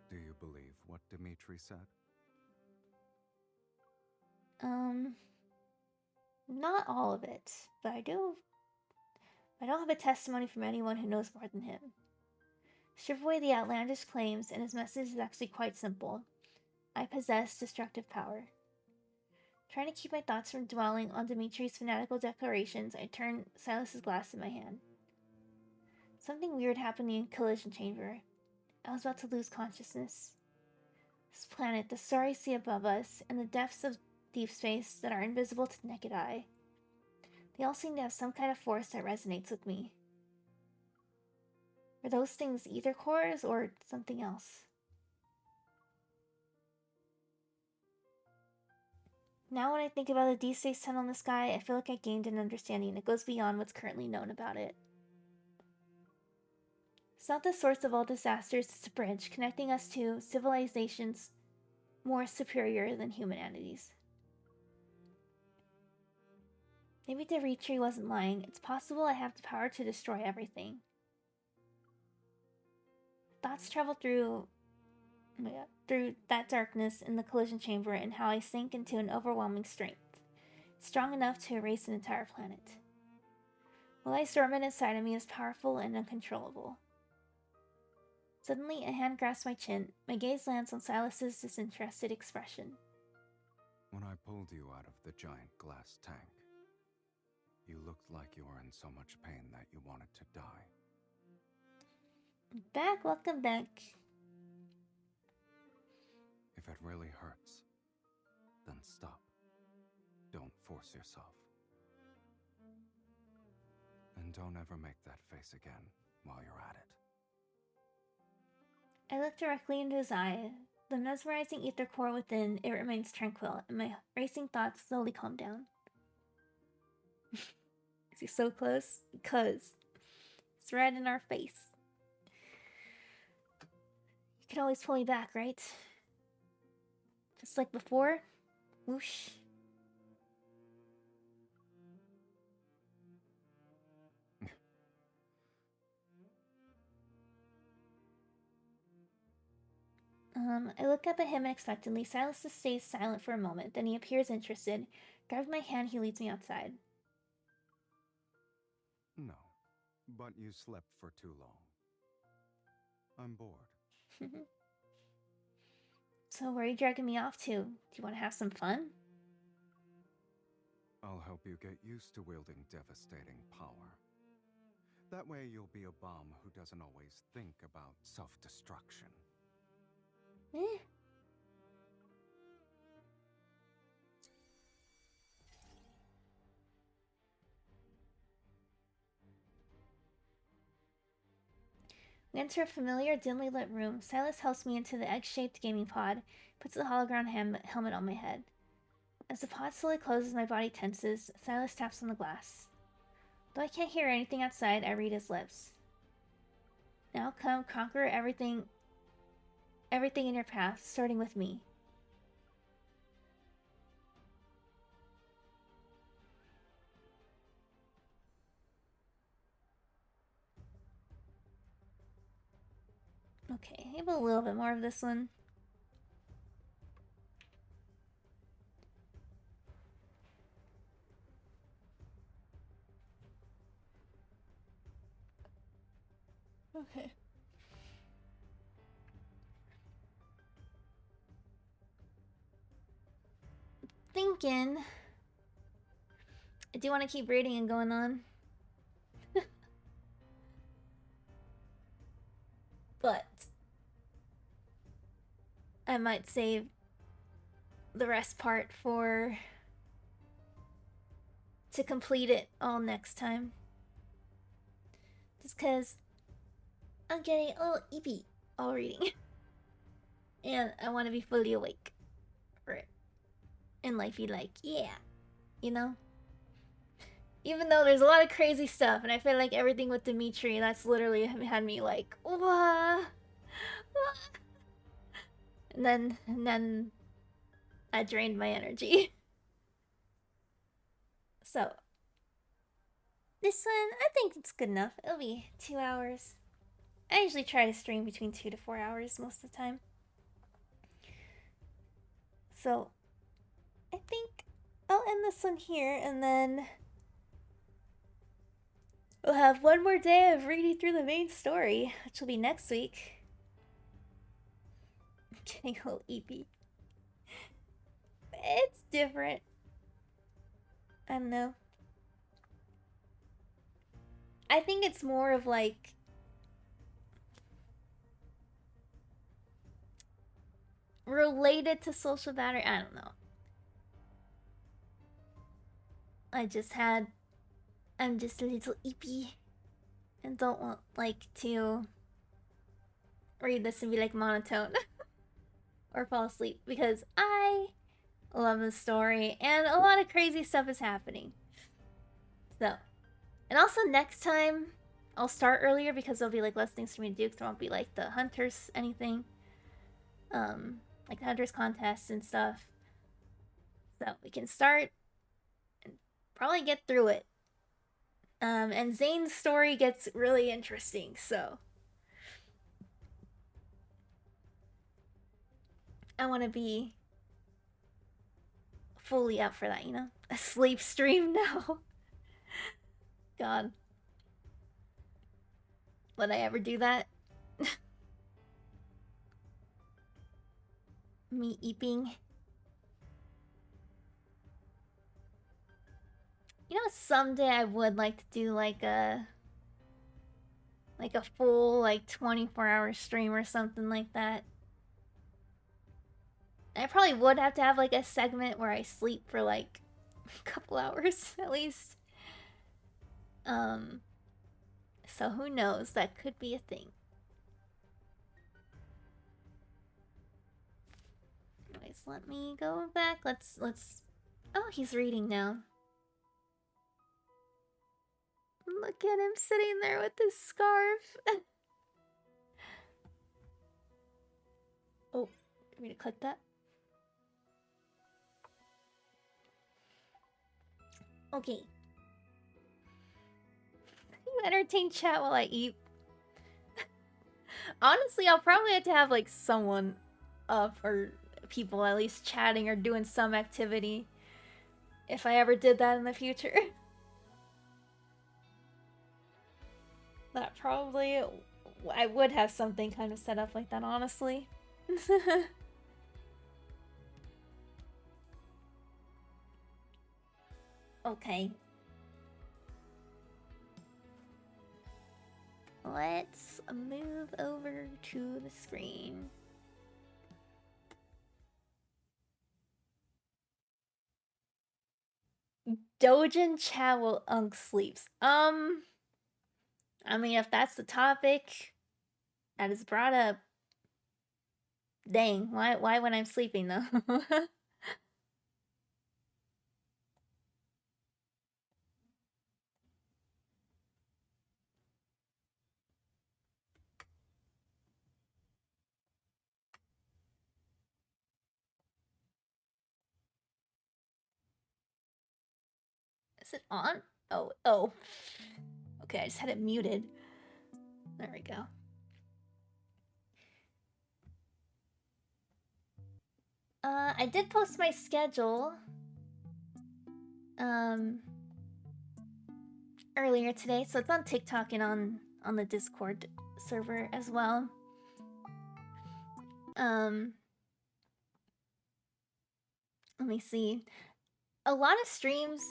Do you believe what Dimitri said? Not all of it, but I don't have a testimony from anyone who knows more than him. Strip away the outlandish claims, and his message is actually quite simple. I possess destructive power. Trying to keep my thoughts from dwelling on Dimitri's fanatical declarations, I turned Silas's glass in my hand. Something weird happened in the collision chamber. I was about to lose consciousness. This planet, the starry sea above us, and the depths of deep space that are invisible to the naked eye. They all seem to have some kind of force that resonates with me. Are those things ether cores or something else? Now when I think about the Deepspace tunnel in the sky, I feel like I gained an understanding that goes beyond what's currently known about it. It's not the source of all disasters, it's a bridge connecting us to civilizations more superior than human entities. Maybe Dimitri wasn't lying. It's possible I have the power to destroy everything. Thoughts travel through that darkness in the collision chamber and how I sink into an overwhelming strength, strong enough to erase an entire planet. What lies dormant inside of me is powerful and uncontrollable. Suddenly, a hand grasps my chin. My gaze lands on Silas's disinterested expression. When I pulled you out of the giant glass tank, you looked like you were in so much pain that you wanted to die. Welcome back. If it really hurts, then stop. Don't force yourself. And don't ever make that face again while you're at it. I look directly into his eye. The mesmerizing ether core within it remains tranquil, and my racing thoughts slowly calm down. Is he so close? Because it's right in our face. You can always pull me back, right? Just like before. Whoosh. I look up at him expectantly. Silas stays silent for a moment, then he appears interested. Grabbing my hand, he leads me outside. No, but you slept for too long. I'm bored. So where are you dragging me off to? Do you want to have some fun? I'll help you get used to wielding devastating power. That way you'll be a bomb who doesn't always think about self-destruction. We enter a familiar, dimly lit room. Silas helps me into the egg-shaped gaming pod, puts the hologram helmet on my head. As the pod slowly closes, my body tenses. Silas taps on the glass. Though I can't hear anything outside, I read his lips. Now come, conquer everything in your path, starting with me. Okay, I have a little bit more of this one. Okay. thinking I do want to keep reading and going on. But I might save the rest part to complete it all next time. Just cause I'm getting a little eepy all reading. And I want to be fully awake for it. And like be like, yeah, you know? Even though there's a lot of crazy stuff, and I feel like everything with Dimitri, that's literally had me like, what? And then I drained my energy. So this one, I think it's good enough. It'll be 2 hours. I usually try to stream between 2 to 4 hours most of the time. So I think I'll end this one here, and then we'll have one more day of reading through the main story, which will be next week. I'm getting a little eepy. It's different. I don't know. I think it's more of like related to social battery. I don't know. I'm just a little eepy and don't want like to read this and be like monotone or fall asleep, because I love the story and a lot of crazy stuff is happening. So, and also next time I'll start earlier because there'll be like less things for me to do, because there won't be like the hunters anything, like the hunters contests and stuff. So we can start and probably get through it. And Zane's story gets really interesting, so I want to be fully up for that, you know? A sleep stream now. God. Would I ever do that? Me eeping. You know, someday I would like to do like a full like 24-hour stream or something like that. I probably would have to have like a segment where I sleep for like a couple hours at least. So who knows? That could be a thing. Anyways, let me go back. Let's. Oh, he's reading now. Look at him sitting there with his scarf. Oh, can we click that? Okay. You entertain chat while I eat. Honestly, I'll probably have to have like someone up, or people at least chatting or doing some activity, if I ever did that in the future. That probably, I would have something kind of set up like that, honestly. Okay. Let's move over to the screen. Dojin chat while Unk sleeps. I mean, if that's the topic that is brought up, dang, why when I'm sleeping though? Is it on? Oh. Okay, I just had it muted. There we go. I did post my schedule earlier today, so it's on TikTok and on the Discord server as well. Let me see. a lot of streams.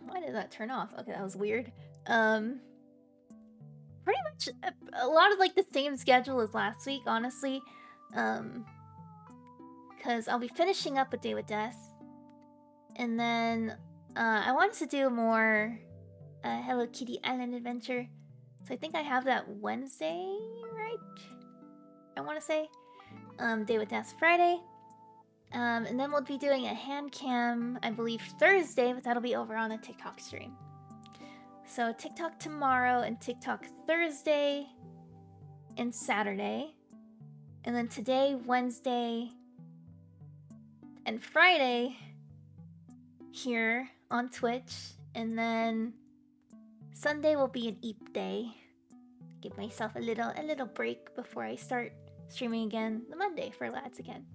Why did that turn off? Okay, that was weird. Pretty much a lot of like the same schedule as last week, honestly. Because I'll be finishing up A Day with Death, and then I wanted to do more Hello Kitty Island adventure. So I think I have that Wednesday, right? I want to say. Day with Death Friday. And then we'll be doing a hand cam, I believe, Thursday, but that'll be over on the TikTok stream. So TikTok tomorrow and TikTok Thursday and Saturday. And then today, Wednesday, and Friday here on Twitch. And then Sunday will be an Eep day. Give myself a little break before I start streaming again the Monday for lads again.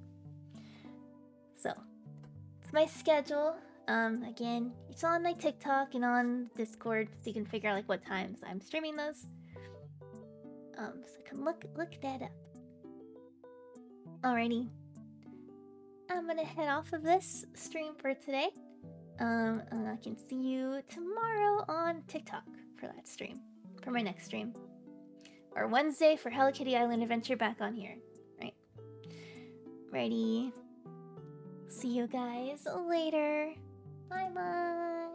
So it's my schedule. Again, it's on my TikTok and on Discord, so you can figure out like what times I'm streaming those. So you can look that up. Alrighty. I'm gonna head off of this stream for today. I can see you tomorrow on TikTok for that stream. For my next stream. Or Wednesday for Hello Kitty Island Adventure back on here. Right? Righty. See you guys later. Bye bye.